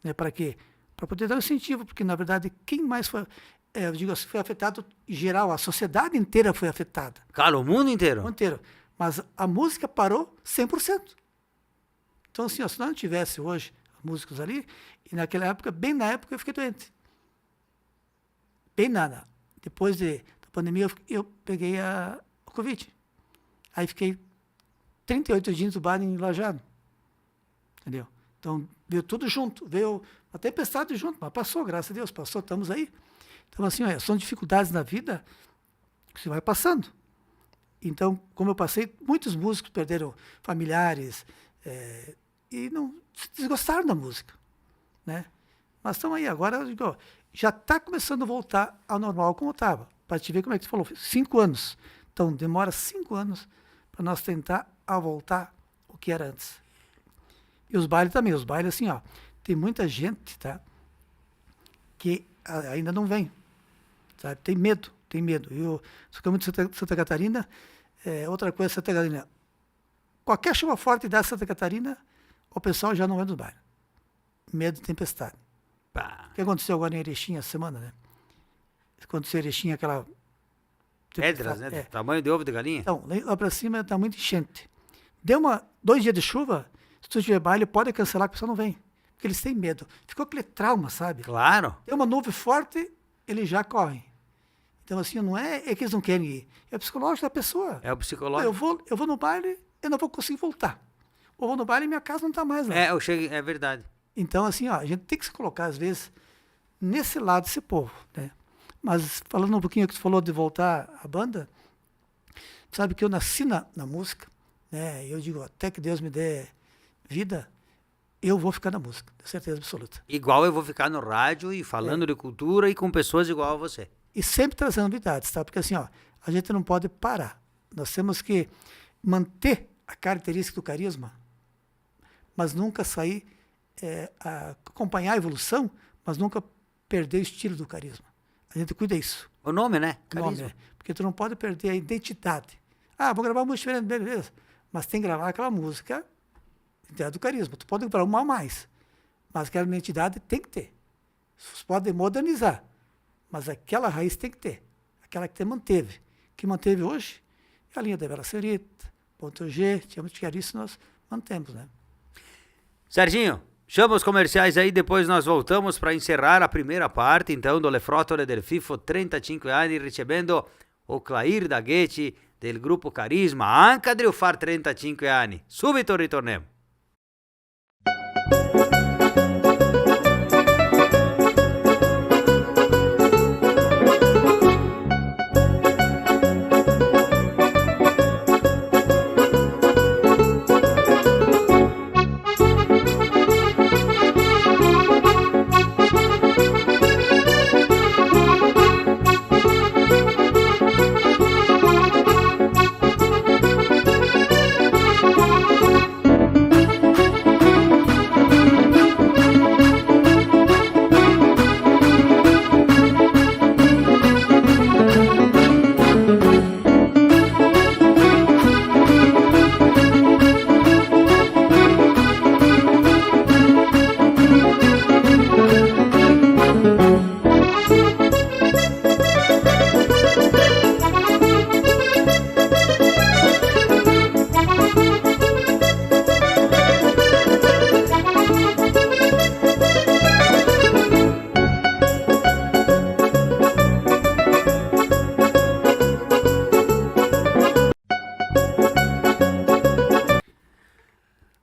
Né? Para quê? Para poder dar um incentivo, porque, na verdade, quem mais foi, eu digo assim, foi afetado em geral, a sociedade inteira foi afetada. Cara, o mundo inteiro? O mundo inteiro. Mas a música parou 100%. Então, assim, se nós não tivesse hoje músicos ali, e naquela época, bem na época, eu fiquei doente. Bem nada. Depois da pandemia, eu peguei o Covid. Aí fiquei 38 dias do bar em Lajado. Entendeu? Então, veio tudo junto. Veio a tempestade junto, mas passou, graças a Deus, passou, estamos aí. Então, assim, são dificuldades na vida que você vai passando. Então, como eu passei, muitos músicos perderam familiares e não se desgostaram da música. Né? Mas estão aí, agora, eu digo, já está começando a voltar ao normal como estava. Para te ver como é que você falou, 5 anos. Então, demora 5 anos para nós tentar voltar o que era antes. E os bailes também. Os bailes, assim, tem muita gente, tá? Que ainda não vem. Sabe? Tem medo. Eu sou muito de Santa Catarina. Outra coisa, Santa Catarina. Qualquer chuva forte da Santa Catarina, o pessoal já não vai nos bailes. Medo de tempestade. O que aconteceu agora em Erechim essa semana, né? Aconteceu em Erechim aquela... Pedras, né? Tamanho de ovo de galinha? Então, lá para cima está muito enchente. Deu 2 dias de chuva, se tu tiver baile, pode cancelar, que o pessoal não vem. Porque eles têm medo. Ficou aquele trauma, sabe? Claro. Tem uma nuvem forte, eles já correm. Então, assim, não é que eles não querem ir. É o psicológico da pessoa. É o psicológico. Eu vou no baile, eu não vou conseguir voltar. Ou vou no baile e minha casa não está mais lá. É verdade. Então, assim, a gente tem que se colocar, às vezes, nesse lado desse povo, né? Mas, falando um pouquinho que tu falou de voltar à banda, sabe que eu nasci na música, né? Eu digo, até que Deus me dê vida, eu vou ficar na música, tenho certeza absoluta. Igual eu vou ficar no rádio e falando de cultura e com pessoas igual a você. E sempre trazendo novidades, tá? Porque assim, a gente não pode parar. Nós temos que manter a característica do carisma, mas nunca sair, acompanhar a evolução, mas nunca perder o estilo do carisma. A gente cuida disso. O nome, né? Carisma. Nome, porque tu não pode perder a identidade. Vou gravar uma música diferente, beleza. Mas tem que gravar aquela música do carisma. Tu pode gravar uma a mais, mas aquela identidade tem que ter. Você pode modernizar, Mas aquela raiz tem que ter. Aquela que manteve. Que manteve hoje é a linha da Vera Serita, Ponto G, Te Quero, isso nós mantemos, né? Serginho, chama os comerciais aí, depois nós voltamos para encerrar a primeira parte, então, do Le Frottole del Fifo 35 anni, ricevendo o Clair da Gheci del gruppo Carisma, anche a far 35 anni. Subito ritorniamo.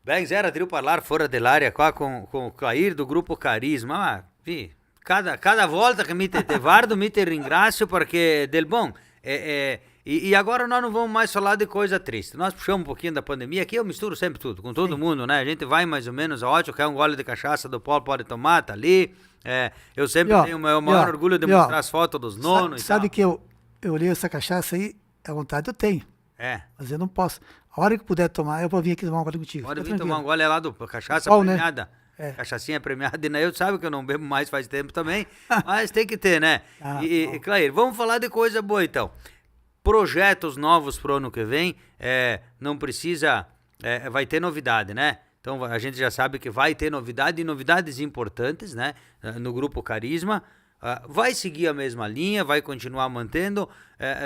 Bem, era de falar fora dell'área com o Clair do grupo Carisma. Ma, cada volta que me te guardo, me te ringrazio porque del bom. E agora nós não vamos mais falar de coisa triste. Nós puxamos um pouquinho da pandemia. Aqui eu misturo sempre tudo, com todo mundo, né? A gente vai mais ou menos, ótimo, quer um gole de cachaça do Paulo, pode tomar, tá ali. Eu sempre tenho o meu maior orgulho de mostrar as fotos dos nonos e tal. Sabe que eu olhei essa cachaça aí, a vontade eu tenho. Mas eu não posso. A hora que puder tomar, eu vou vir aqui tomar um gole contigo. Pode vir tomar um gole lá do cachaça premiada. Né? Cachaçinha premiada. E eu sabe que eu não bebo mais faz tempo também, mas tem que ter, né? Clair, vamos falar de coisa boa então. Projetos novos pro ano que vem, não precisa, vai ter novidade, né? Então a gente já sabe que vai ter novidade e novidades importantes, né? No Grupo Carisma. Vai seguir a mesma linha, vai continuar mantendo.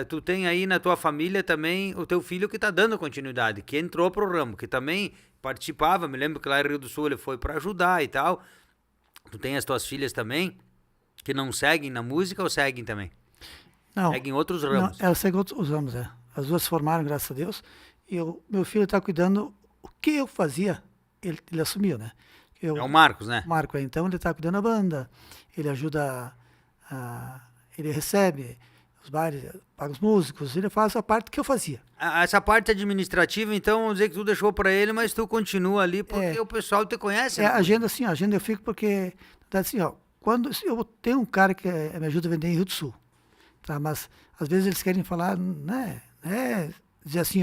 Tu tem aí na tua família também o teu filho que está dando continuidade, que entrou pro ramo, que também participava. Me lembro que lá em Rio do Sul ele foi para ajudar e tal. Tu tem as tuas filhas também que não seguem na música ou seguem também? Não. Seguem outros ramos? Não, elas seguem outros ramos, As duas se formaram, graças a Deus. E meu filho está cuidando. O que eu fazia, ele assumiu, né? É o Marcos, né? Marco, então ele está cuidando da banda. Ele ajuda... ele recebe os bailes, paga os músicos, ele faz a parte que eu fazia. Essa parte administrativa, então, vamos dizer que tu deixou para ele, mas tu continua ali porque o pessoal te conhece. A agenda, assim, a agenda eu fico porque, assim, quando eu tenho um cara que me ajuda a vender em Rio do Sul, tá? Mas às vezes eles querem falar, dizer assim,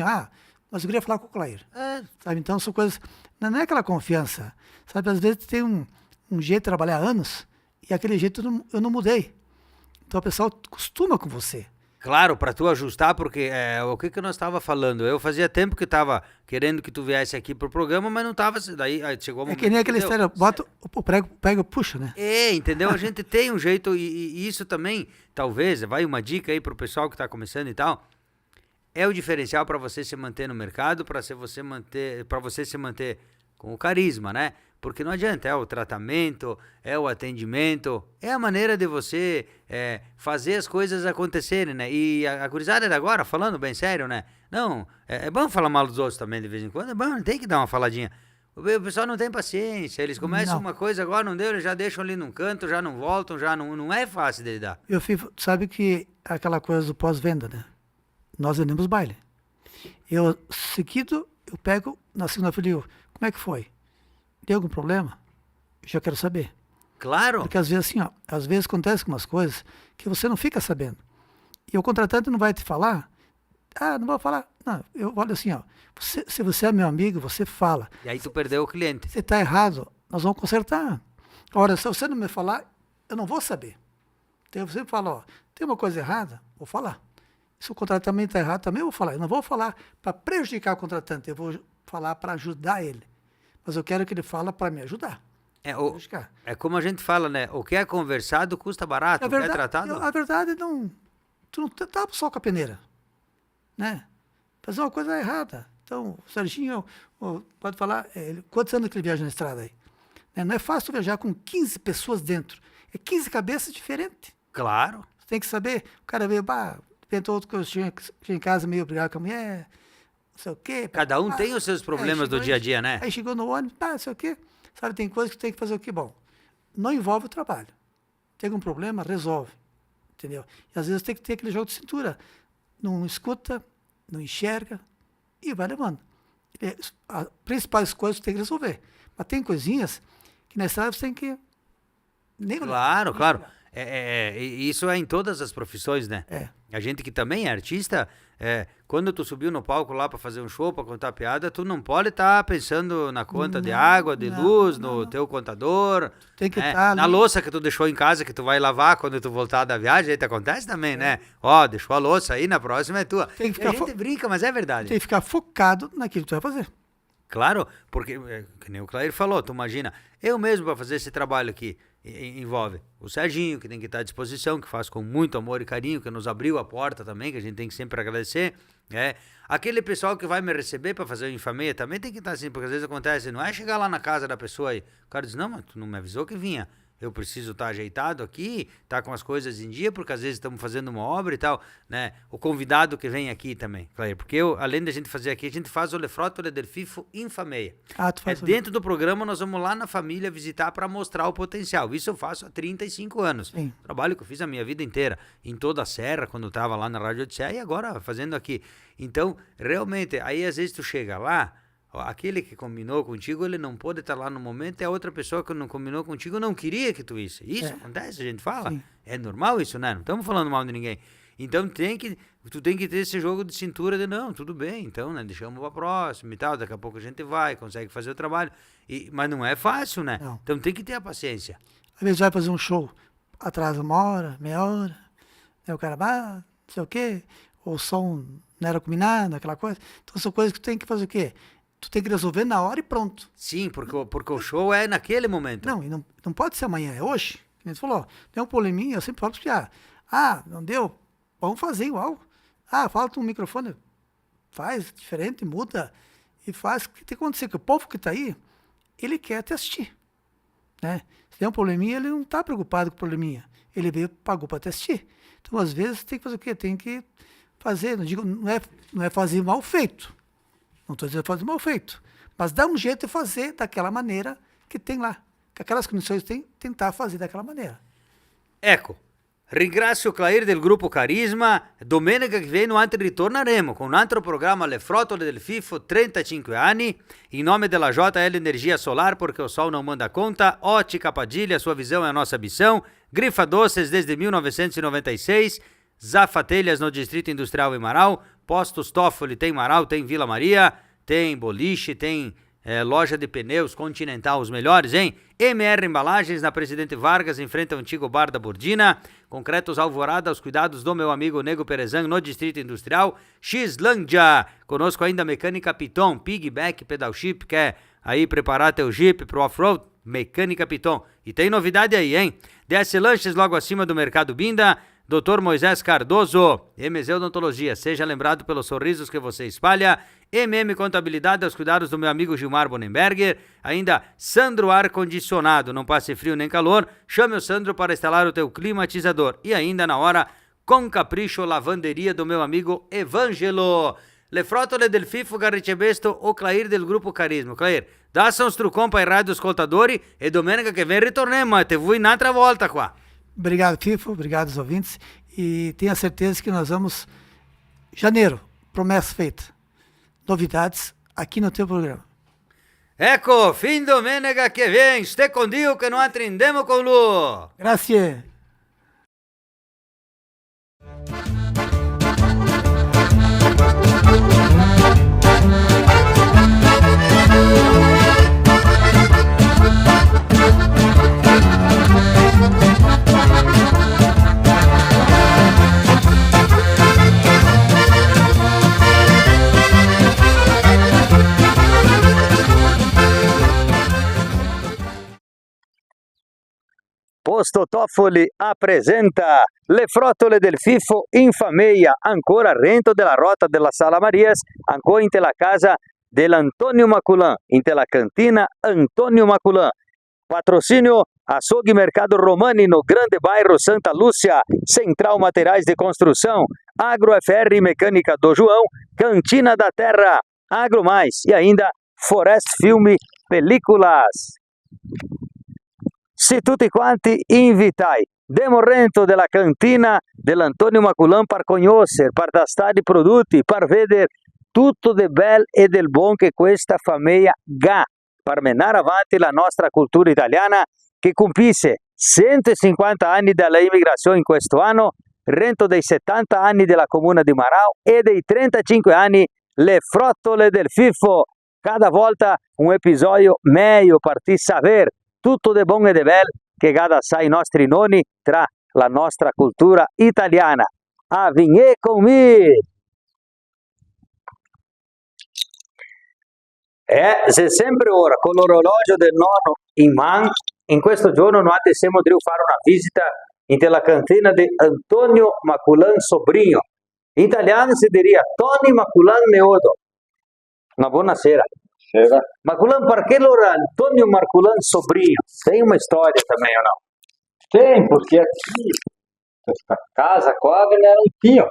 mas eu queria falar com o Clair. Sabe? Então são coisas, não é aquela confiança, sabe? Às vezes tem um jeito de trabalhar há anos, e aquele jeito eu não mudei. Então o pessoal costuma com você. Claro, para tu ajustar, porque o que nós estava falando? Eu fazia tempo que estava querendo que tu viesse aqui pro programa, mas não estava. Daí chegou o momento. Que nem aquela história, bota o prego, pega, puxa, né? Entendeu? A gente tem um jeito, e isso também, talvez, vai uma dica aí pro pessoal que está começando e tal. É o diferencial para você se manter no mercado, para você se manter com o carisma, né? Porque não adianta, é o tratamento, é o atendimento, é a maneira de você fazer as coisas acontecerem, né? E a gurizada de agora, falando bem sério, né? Não, é bom falar mal dos outros também de vez em quando, é bom, tem que dar uma faladinha. O pessoal não tem paciência, eles começam uma coisa, agora não deu, eles já deixam ali num canto, já não voltam, já não é fácil de lidar. Eu fico, sabe que aquela coisa do pós-venda, né? Nós vendemos baile. Seguido, eu pego, na segunda-feira, como é que foi? Tem algum problema? Eu já quero saber. Claro. Porque às vezes, assim, às vezes acontece umas coisas que você não fica sabendo. E o contratante não vai te falar. Não vou falar. Não, eu olho assim, se você é meu amigo, você fala. E aí tu perdeu o cliente. Se está errado, nós vamos consertar. Ora, se você não me falar, eu não vou saber. Então você fala, tem uma coisa errada, vou falar. Se o contratante também está errado, também eu vou falar. Eu não vou falar para prejudicar o contratante, eu vou falar para ajudar ele. Mas eu quero que ele fale para me ajudar. É como a gente fala, né? O que é conversado custa barato, o que é tratado... A verdade não... Tu não tá só com a peneira, né? Fazer uma coisa errada. Então, o Serginho, pode falar, quantos anos que ele viaja na estrada aí? Não é fácil viajar com 15 pessoas dentro. É 15 cabeças diferentes. Claro. Você tem que saber, o cara veio, tentou outro que eu tinha em casa meio brigado com a mulher, não sei o quê. Cada um tem os seus problemas do dia a dia, né? Aí chegou no ônibus, não sei o quê. Sabe, tem coisas que tem que fazer o quê? Bom, não envolve o trabalho. Tem algum problema, resolve. Entendeu? E às vezes tem que ter aquele jogo de cintura. Não escuta, não enxerga e vai levando. As principais coisas tem que resolver. Mas tem coisinhas que na estrada você tem que... Claro. Isso é em todas as profissões, né? A gente que também é artista, quando tu subiu no palco lá para fazer um show, para contar piada, tu não pode estar pensando na conta de água, de luz, no teu contador. Tem que estar na louça que tu deixou em casa, que tu vai lavar quando tu voltar da viagem, aí te acontece também, né? Deixou a louça aí, na próxima é tua. Tem que ficar a gente brinca, mas é verdade. Tem que ficar focado naquilo que tu vai fazer. Claro, porque, que nem o Clair falou, tu imagina, eu mesmo para fazer esse trabalho aqui, envolve o Serginho, que tem que estar à disposição, que faz com muito amor e carinho, que nos abriu a porta também, que a gente tem que sempre agradecer, aquele pessoal que vai me receber para fazer o Infameia também tem que estar assim, porque às vezes acontece, não é chegar lá na casa da pessoa e o cara diz, não, mas tu não me avisou que vinha. Eu preciso estar ajeitado aqui, estar com as coisas em dia, porque às vezes estamos fazendo uma obra e tal, né? O convidado que vem aqui também, claro, porque além da gente fazer aqui, a gente faz o Le Frotole del Fifo Infameia. Tu faz dentro do programa, nós vamos lá na família visitar para mostrar o potencial. Isso eu faço há 35 anos. Sim. Trabalho que eu fiz a minha vida inteira, em toda a serra, quando eu estava lá na Rádio Odisseia, e agora fazendo aqui. Então, realmente, aí às vezes tu chega lá, aquele que combinou contigo, ele não pode estar lá no momento, e a outra pessoa que não combinou contigo não queria que tu isso. Isso acontece, a gente fala. Sim. É normal isso, né? Não estamos falando mal de ninguém. Então tu tem que ter esse jogo de cintura de não, tudo bem, então, né? Deixamos pra próxima e tal, daqui a pouco a gente vai, consegue fazer o trabalho. Mas não é fácil, né? Não. Então tem que ter a paciência. Às vezes vai fazer um show, atrasa 1 hora, meia hora, aí o cara, não sei o quê, o som não era combinado, aquela coisa. Então são coisas que tu tem que fazer o quê? Tu tem que resolver na hora e pronto. Sim, porque o show é naquele momento. Não, e não pode ser amanhã, é hoje. Como você falou, tem um probleminha, eu sempre falo para você, não deu, vamos fazer igual. Falta um microfone, faz diferente, muda e faz. O que tem que acontecer? Que o povo que está aí, ele quer te assistir. Né? Se tem um probleminha, ele não está preocupado com o probleminha. Ele pagou para te assistir. Então, às vezes, tem que fazer o quê? Tem que fazer, não é fazer mal feito. Não estou dizendo fazer mal feito, mas dá um jeito de fazer daquela maneira que tem lá. Que aquelas condições tem, tentar fazer daquela maneira. Ecco, ringrazio Clair del Gruppo Carisma. Domenica che viene noi ritorneremo con un altro programma Le Frotole del Fifo, 35 anni, in nome della JL Energia Solar, porque o sol não manda conta. Ótica Padilha, sua visão é a nossa missão. Grifa Doces desde 1996. Zafa Telhas no Distrito Industrial em Marau. Postos Toffoli tem Marau, tem Vila Maria, tem boliche, tem loja de pneus Continental, os melhores, hein? MR Embalagens na Presidente Vargas, em frente ao antigo Bar da Burdina. Concretos Alvorada, aos cuidados do meu amigo Nego Perezan, no Distrito Industrial. Xlândia, conosco ainda Mecânica Piton, Pigback, Pedal Chip, quer aí preparar teu Jeep pro off-road? Mecânica Piton. E tem novidade aí, hein? DS Lanches, logo acima do Mercado Binda. Dr. Moisés Cardoso, MZ Odontologia, seja lembrado pelos sorrisos que você espalha. Contabilidade, aos cuidados do meu amigo Gilmar Bonenberger. Ainda Sandro Ar Condicionado, não passe frio nem calor. Chame o Sandro para instalar o teu climatizador. E ainda na hora, com capricho, lavanderia do meu amigo Evangelo. Le Frotole del Fifo Garricebesto, o Clair del Gruppo Carisma. Clair, dá uns trucão para i radioascoltatori e domenica che vem ritorniamo, te vuoi un'altra volta qua. Obrigado, Fifo, obrigado aos ouvintes, e tenha certeza que nós vamos, janeiro, promessa feita, novidades aqui no teu programa. Ecco, fin domenica che vem, stai con Dio che noi attendemos con lui. Grazie. Posto Toffoli presenta le frottole del Fifo in famiglia, ancora rento della rota della Sala Marias, ancora in la casa dell'Antonio Maculan, in la cantina Antonio Maculan. Patrocínio Açougue Mercado Romani no Grande Bairro Santa Lúcia, Central Materiais de Construção, Agro FR Mecânica do João, Cantina da Terra, Agro Mais e ainda Forest Filme Películas. Se tutti quanti invitai, demorrento della cantina dell'Antonio Maculan per conoscere, per tastare i prodotti, per vedere tutto del bel e del buon che questa famiglia ha, per menare avanti la nostra cultura italiana che compisse 150 anni dalla immigrazione in questo anno, rento dei 70 anni della comuna di Marau e dei 35 anni le frottole del Fifo. Cada volta un episodio meglio per ti sapere tutto de buon e de bel che gada sai i nostri nonni tra la nostra cultura italiana. A vinhe con me! Se sempre ora con l'orologio del nonno in mano, in questo giorno noi siamo di fare una visita in la cantina di Antonio Maculan Sobrinho. In italiano si direbbe Tony Maculan Neodo. Una buona sera. Maculan, perché allora Antonio Maculan Sobrinho? Tem una storia também o no? Tem, porque aqui, questa casa qua era un tio.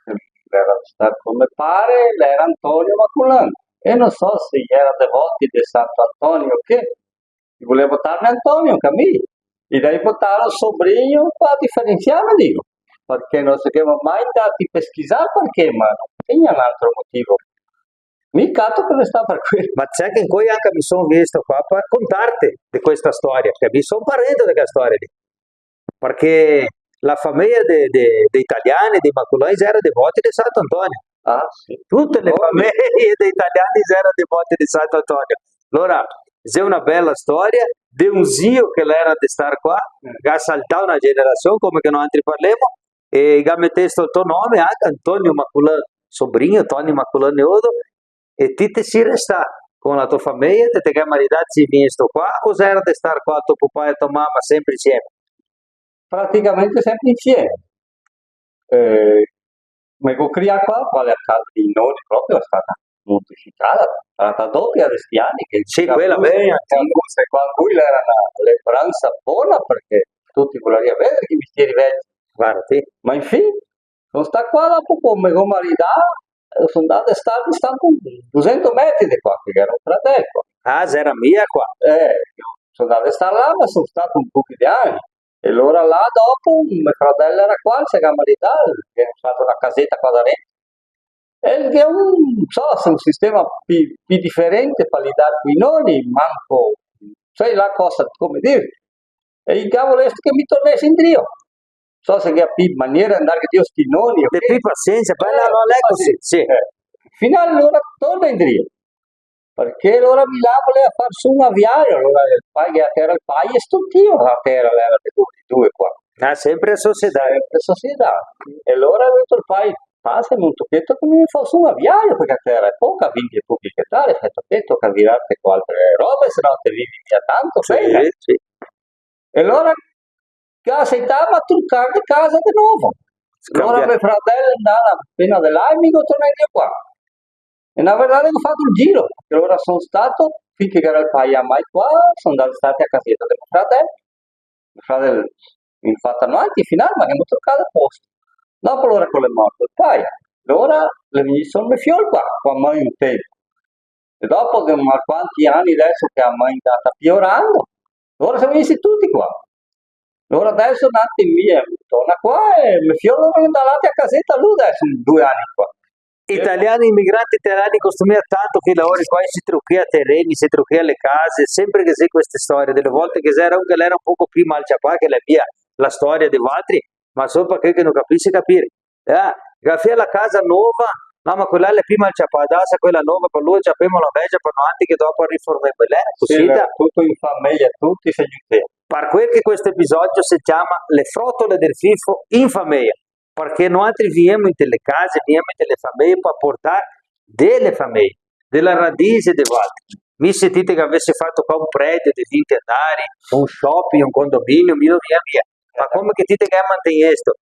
Era stato come pare, era Antonio Maculan. E non so se era devoto di Santo Antonio o che. Volevo votarne Antonio, Camillo. E dai votare Sobrinho per differenziare, dico. Perché non sappiamo mai andati a pesquisare perché, ma non c'è un altro motivo. Mi cato che sta per quello. Ma c'è che in cui anche mi sono visto qua per contarti di questa storia, che mi sono parente di questa storia lì. Perché la famiglia dei italiani, dei Maculani, era devoti di Santo Antonio. Ah, sì. Tutte le famiglie dei italiani erano devoti di Santo Antonio. Allora, c'è una bella storia di un zio che era di stare qua, che ha saltato una generazione, come che noi altri parliamo, e che ha messo il tuo nome anche Antonio Maculan Sobrinho, Tony Maculan Neodo, e ti si resta con la tua famiglia, te che maritati visto qua, o era di stare qua tuo papà e tua mamma sempre insieme? Praticamente sempre insieme. Ma con cria qua, quale a casa di nonni proprio è stata molto citata, è stata doppia di sti anni che sì, quella bene, quando era una speranza buona perché tutti volevano vedere che mestieri vecchi. Guarda, ma infine sono stato qua dopo come con marità, sono andato a stare stanco 200 metri di qua, che era un fratello. Ah, era mia qua. Sono andato a stare là, ma sono stato un po' di anni. E allora là dopo mio fratello era qua, si chiama marità, che ha fatto una casetta qua da dentro. E che è un sistema più differente per lidare con i nonni, manco, sai la cosa, come dire. E il cavolo è che mi tornessi in Dio. So se che ha più maniera di andare che Dio sti nonni. Di più pazienza, poi non è così. Sì. Fino allora torna in Dio. Perché allora Milano voleva far su un aviario, allora il pai che era il pai e sto tio la terra era di due qua. Ah, sempre società. Sempre società. E allora ha detto il pai, passa un tocchetto che mi fa su un aviario, perché la terra è poca, vinti pubbliche tale, fai tocchetto che virarti con altre robe, se no te vivi via tanto. Sì, sì. E allora accettava a truccare di casa di nuovo. Allora mio fratello andava appena dell'amico tornai di qua. E la verità è che ho fatto il giro, e allora sono stato, finché era il paio mai qua, sono andato a casetta del mio fratello mi ha fatto avanti finale, ma che mi ha toccato a posto. Dopo allora con le morte il paio, allora mi sono le fiole qua, con me un tempo. E dopo che quanti anni adesso che a me è andata piorando, allora siamo messi tutti qua. Allora adesso un attimo via, torna qua e mi fiore sono andati a casetta lui adesso, 2 anni qua. Italiani, immigranti italiani costumiamo tanto che lavori qua si trucchia a terreni, si trucchia alle case, sempre che sei queste storie, delle volte che era un poco più malciapà che la mia, la storia dei altri, ma solo perché non capisce capire. Gaffia la casa nuova, no, ma quella è la prima malciapata, quella nuova, per lui sappiamo la vecchia, per noi che dopo riformiamo sì, tutto in famiglia, tutti si aiutiamo. Per quel che questo episodio si chiama Le frottole del Fifo in famiglia. Perché noi viviamo in delle case, viviamo in delle famiglie per portare delle famiglie, della radice dei altri. mi sentite che avesse fatto qua un predio di 20 andari, un shopping, un condominio, mio via via. Ma come che dite che mantiene questo?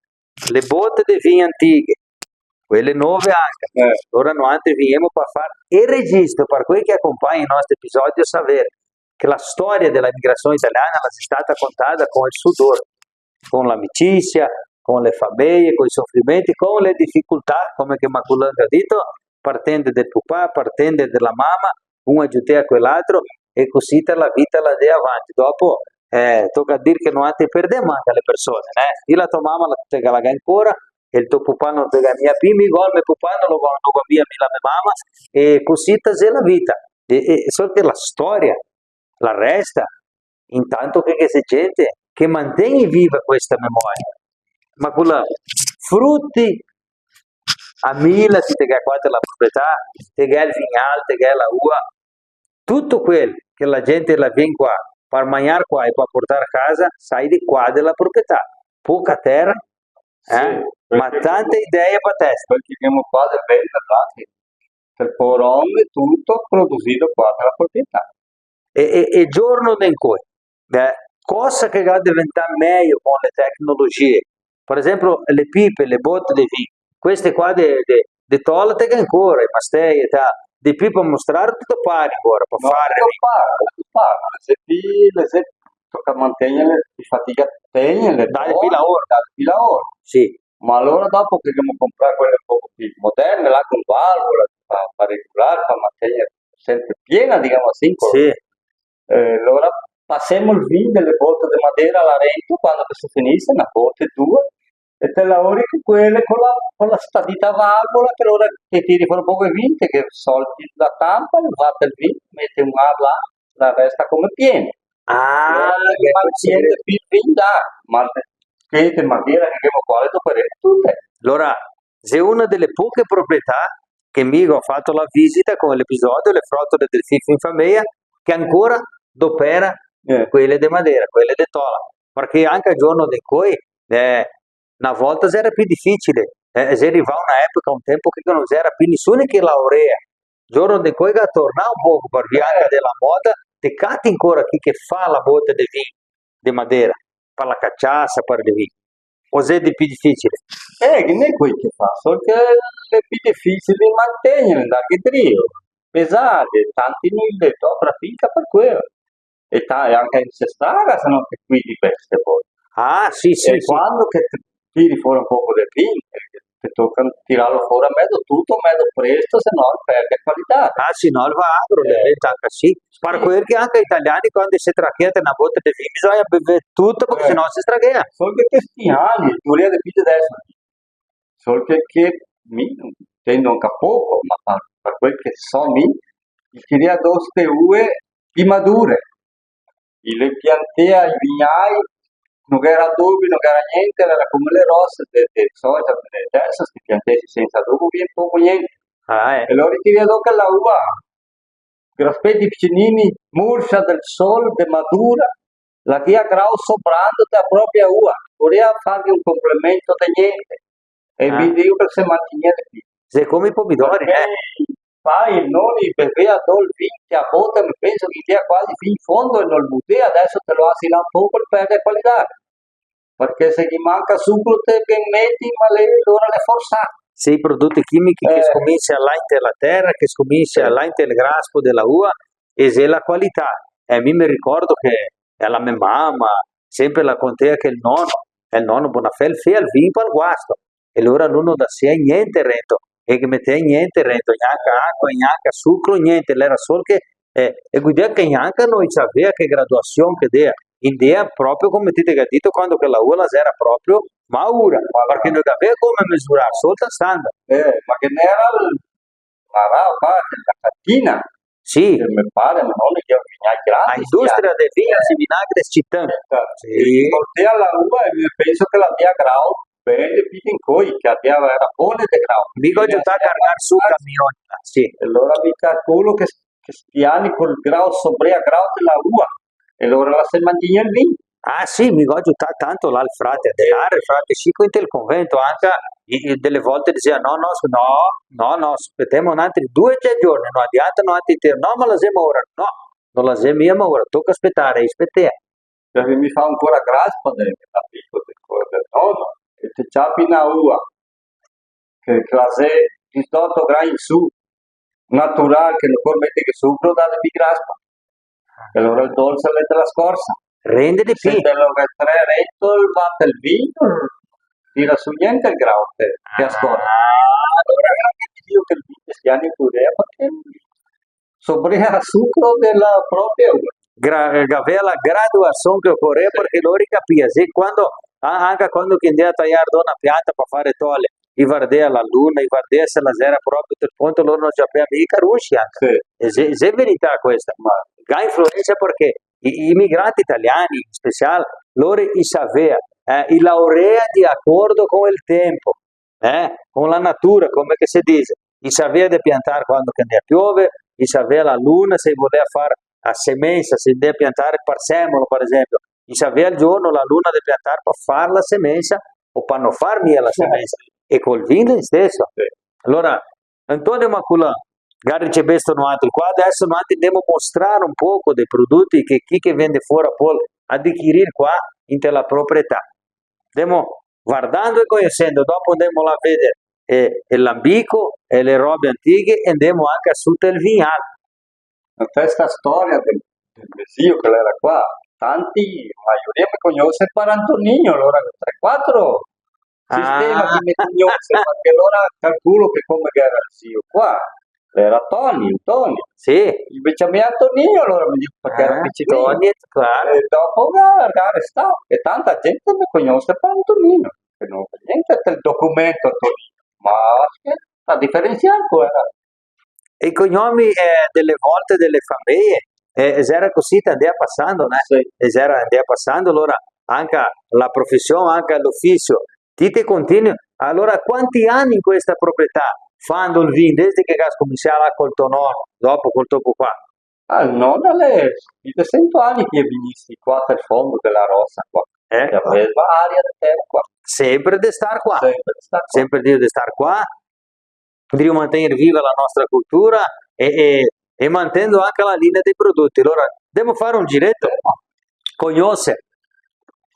Le botte di vini antiche, quelle nuove anche. Ora noi veniamo per fare il registro per quelli che accompagnano il nostro episodio, sapere che la storia della migrazione italiana è stata contata con il sudore, con l'amicizia, con le famiglie, con i soffrimenti, con le difficoltà, come che Maculan ha detto, partendo del papà, partendo dalla mamma, uno aiuta a quell'altro e così la vita la dà avanti. Dopo tocca dire che non ti perdiamo anche le persone. Io la tua mamma la te la ancora, e il tuo papà non te la mia prima gol, mio papà non lo via la mia mamma, e così è la vita. E solo che la storia la resta, intanto che c'è gente che mantiene viva questa memoria. Ma con la frutti a mille, si te qua la proprietà, te il vignale, te la uva, tutto quel che la gente la viene qua per mangiare qua e per portare a casa, sai di qua della proprietà. Poca terra, ma tante idee per testa. Perché abbiamo qua del bene del porone, tutto producido qua dalla proprietà. E giorno in cui, cosa che va a diventare meglio con le tecnologie, per esempio le pipe, le botte di vino, queste qua di tolte che ancora, ma stai di pipe a mostrare tutto pari ancora, per fare. Se tocca mantenere, di fatica tenerle, dare più lavoro. Sì. Ma allora dopo che dobbiamo comprare quelle un po' più moderne, là con valvola, per regolare, per mantenere sempre piena, diciamo così. Sì. Allora passiamo il vino delle botte di Madeira alla Rento, quando si finisce, una botte, due, e te lavori con quelle con la stadita valvola, per ora che tiri fuori un po' di vino, che soldi la tampa, vatte il vino, metti un là, la resta come piena. Mantiene più il vino da, ma che Madeira che abbiamo qua, le doperemo tutte. Allora, se una delle poche proprietà che mi ho fatto la visita con l'episodio Le frottole del FIF in famiglia, che ancora dopera quelle di Madeira, quelle di Tola, perché anche al giorno di cui una volta era più difficile, si arrivava un'epoca, un tempo che non c'era più nessuno che laurea, il giorno di cui tornava un po' per via della moda, te cati ancora chi che fa la botte di vino di Madeira, per la cacciassa, per il vino, o è di più difficile? Che non è quello che fa, solo che è più difficile mantenere, da che trio. Pesate, tanti non li detto, finca per quello. E anche in sestara sono che qui di queste poi. Sì. Quando che tiri fuori un po' del vino, ti tocca tirarlo fuori a mezzo tutto, mezzo presto, se no perde qualità. Sì, no, il agro, anche sì. Per quello che anche gli italiani quando si tracchiate una botte di vino bisogna bere tutto perché sennò si stragheia. Solo che questi anni, teoria del video adesso, solo che tendo anche poco, ma per quel che so il tira doste ue di madure, le piante ai vignai, non era dubbi, non era niente, era come le rosse del soia, adesso queste piante senza dubbio viene poco niente. E allora tira dopo la uva, graspetti piccinini, murcia del sole, de madura, la dia grau sobrando da propria uva, voleva fargli un complemento di niente. E vi dico che se mantiene qui. Se come i pomidori, Fai non beveva il vino a botte, mi penso che sia quasi fin in fondo e non il butti, adesso te lo asila un po' per perdere qualità. Perché se gli manca sucro te che metti, ma allora le forza. Se i prodotti chimici che scommesse all'ainte la terra, che scommesse all'ainte il graspo della uva, e se la qualità. Mi ricordo che alla mia mamma, sempre la contea che il nonno Bonafel fece il vino per il guasto. E allora non da sé niente rento. E che metteva niente rento, neanche acqua, neanche sucro, niente, era solo che e guidare che neanche noi sapeva che graduazione che dea, in dea proprio come ti hai detto quando che la uva era proprio maura, perché non aveva come misurare, solo standard. Ma che ne era la cattina? Sì. Che mi pare, ma non è che è un vignale grande. L'industria dei vini e vinagre città. Sì. Portea la uva e penso che la dia grau bene in cui che era buona di grau. Mi ho aiutato a caricare su camion. Sì. E allora mi calcolo che stiani col grau sopra grau della uva. E allora la se mantiene il vino. Sì, mi ho aiutato tanto là il frate, il frate Cico in il convento, anche delle volte diceva no, aspettiamo un altri 2 o 3 giorni, no, adiantano altri 3, no, ma la siamo ora, no, non la siamo ora, tocca aspettare, aspettiamo. Perché mi fa ancora graspa del nonno, e te ciapi una uva, che clase 18 gradi in su, natural, che non permette che sucro dalle di graspa. E allora il dolce mette la scorsa. Rende di più. Se te lo retto il batte il vino, tira su niente il grau che ascolta. Allora veramente io che il vino sti anni pure, perché sobrera sucro della propria uva. Aveva la graduazione che occorre perché lo ricapia, anche quando chi andava a tagliare una pianta per fare tolle, i vardea la luna, i vardea se la sera proprio del punto loro non sapevano mica russi anche. Sì. È verità questa, ma ha influenza perché i migranti italiani in speciale, loro sapevano, i laurea di accordo con il tempo, con la natura, come che si dice, i sapeva di piantare quando che piove, i sapeva la luna se voleva fare a semenza, se deve piantare il parsemolo per esempio, i sapeva il giorno la luna deve piantare per fare la semenza o per non far via la semenza, e col vino stesso. Allora, Antonio Macula, Gari c'è bestono altri qua, adesso noi andiamo a mostrare un poco dei prodotti che chi che vende fuori può adquirire qua in la proprietà. Andiamo guardando e conoscendo, dopo andiamo a vedere l'ambico e le robe antiche e andiamo anche a sotto il vignale. Questa storia del zio che era qua, tanti, la mayoría mi conosce per Antonino, allora 3-4 sistema che mi conosce, perché allora calcolo che come era il zio qua, era Antonio. Sì. Invece a me Antonino, allora mi dico perché era piccolino. E dopo guardare sta, e tanta gente mi conosce per Antonino, che non c'è niente del documento Antonino, ma la differenza era. E i cognomi delle volte delle famiglie, era così, andava passando, Sì. Andava passando, allora anche la professione, anche l'ufficio, ti continui. Allora, quanti anni in questa proprietà fanno il vino, desde che has cominciato col tuo nonno, dopo col tuo papà? Non alle 100 anni che venissi qua per fondo della Rossa, qua. Che aveva aria di terra qua. Sempre di star qua. Sempre di star qua. Di mantenere viva la nostra cultura e mantenendo anche la linea dei prodotti. Allora, devo fare un giretto. Conosce.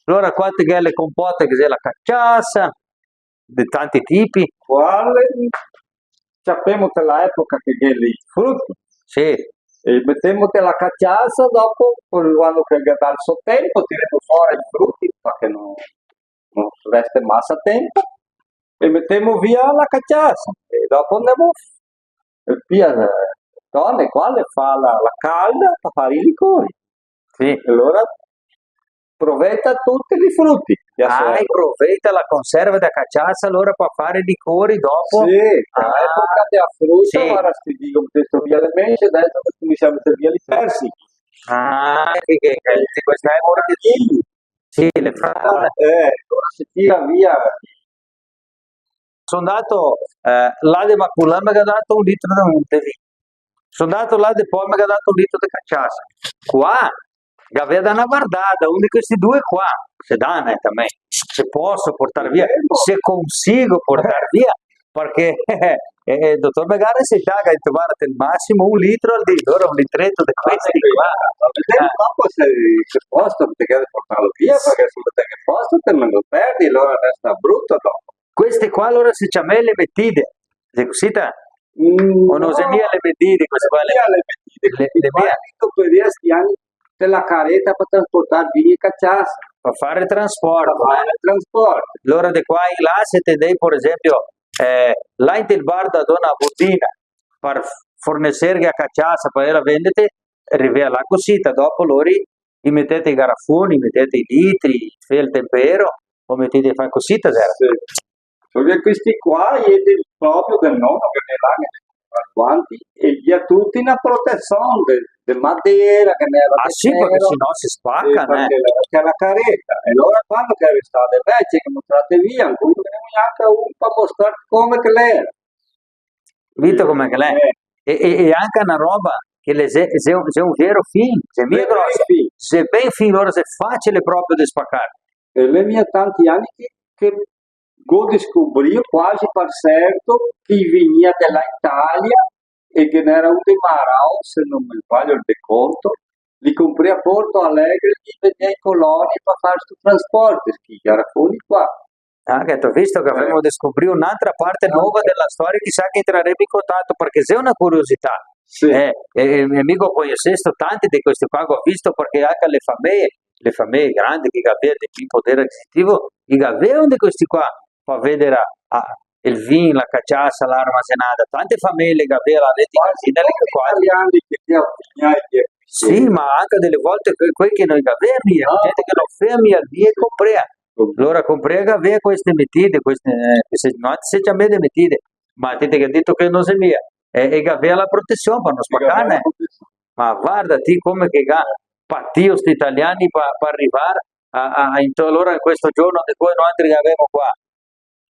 Allora, quante che le compote che c'è la cacciassa, di tanti tipi. Quale? Sappiamo dell'epoca che c'è i frutti. Sì. E mettiamo la cacciassa, dopo, quando che dal suo tempo, tirano fuori i frutti, perché non resta massa tempo. E mettiamo via la cacciassa e dopo andiamo via donne quale fa la calda per fare i liquori. Sì. E allora provetta tutti i frutti. Provetta la conserva da cacciassa allora per fare i liquori dopo? Sì, all'epoca della frutta, sì. Ora si dicono messo via le mence, adesso cominciamo a mettere via i persichi. Che questa epoca di sì, le fragole. Ora si tira via. Sono andato là di Maculà, mi ha dato 1 litro di vino. Sono andato là di poi mi ha dato 1 litro di cacciassa. Qua, aveva una guardata, uno di questi due qua, se danno a me, se posso portare via, se consigo portare via, perché il dottor Megare si taga e trovare il massimo 1 litro al dito, ora 1 litretto di questi qua. Dopo se posto ti deve portarlo via, perché se lo tieni posto te me lo perdi, allora resta brutto dopo. Queste qua allora si chiamano le mettide, se così o non si mia le mettide, queste qua le per questi anni della carretta per trasportare via e cacciassa. Per fare il trasporto. Allora di qua in là se te dei, per esempio, là in il bar da donna Budina, per fornire a cacciassa, poi la vendete, arriva la cosita, dopo loro gli mettete i garrafoni, mettete i litri, fai il tempero, o mettete fare cosita, sì. Perché questi qua, proprio del nonno che ne là, quanti, e gli ha tutti una protezione di madeira che ne era sì, perché sennò si spacca, c'è la caretta, e allora quando che è stato invece che mostrate via, qui anche un po' mostrare come che l'era. Vito come che l'è? E anche una roba che se un vero film, se è grosso, se ben fin, allora se è facile proprio di spaccare. E le mie tanti anni che Io descobri quasi per certo che venia dall'Italia e che era un demarao, se non mi sbaglio il deconto, li comprei a Porto Alegre e li venia in colonia per fare questo trasporto, che era fuori qua. Ah, che ho visto che avremmo scoprito un'altra parte nuova della storia, chissà che entrerebbe in contatto, perché se è una curiosità. Sì. Mio amico conoscesto tanti di questi qua che ho visto, perché anche le famiglie grandi che avevano di più potere aquisitivo, che avevano di questi qua, per vedere il vino, la cacciassa, l'armazenata, tante famiglie che avevano la rete casina, italiani che ti avvicinai. sì, ma anche delle volte quei che noi avevamo, gente che lo fermi al via e comprea. Allora comprei che aveva queste metide, non si chiama le metide, ma ti che ha detto che non è mia, e che aveva la protezione per non spaccare. Ma guardati come che patio sti italiani per arrivare allora in questo giorno di cui noi abbiamo qua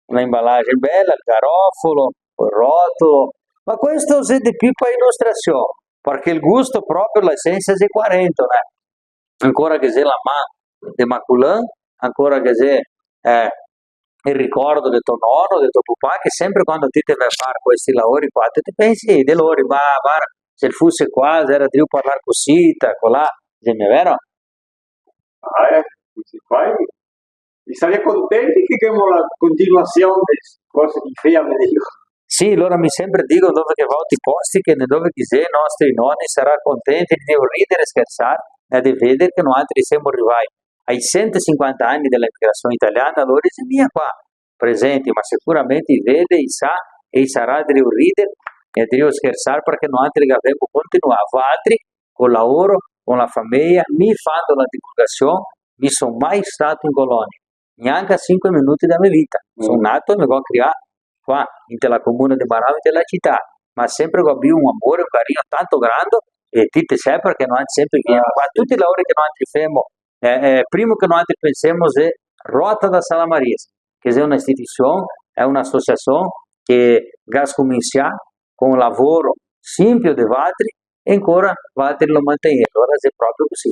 una imballagem bella, il garofalo, il rotolo, ma questo è di più per illustrazione, perché il gusto proprio, l'essenza è 40, ancora che sia la mano di Maculin, ancora che sia il ricordo del tuo nonno, del tuo papà, che sempre quando ti devi fare questi lavori qua, ti pensi di loro, ma se fosse qua, era di parlare così, colà, è vero? Così qua. E sarei contenti che abbiamo la continuazione di cose di fea, me dico. Sì, loro mi sempre dicono dove che va i posti, che dove chi sei, i nostri nonni saranno contenti di ridere e scherzare e di vedere che noi altri siamo arrivati ai 150 anni dell'emigrazione italiana, allora è mia qua presenti, ma sicuramente vede, sa e sarà di ridere e di scherzare perché noi altri che abbiamo continuato, altri con lavoro, con la famiglia, mi fanno la divulgazione, mi sono mai stato in colonia, neanche a 5 minuti della mia vita, sono nato e mi ho creato qua nella comune di Marano e della città, ma sempre con un amore, un carino tanto grande e ti sai perché noi sempre chiediamo, ma tutti i lavori che noi facciamo, primo che noi pensiamo è Rota da Sala Maria, che è un'istituzione, è un'associazione che comincia con un lavoro semplice di altri e ancora altri lo mantengono, allora è proprio così.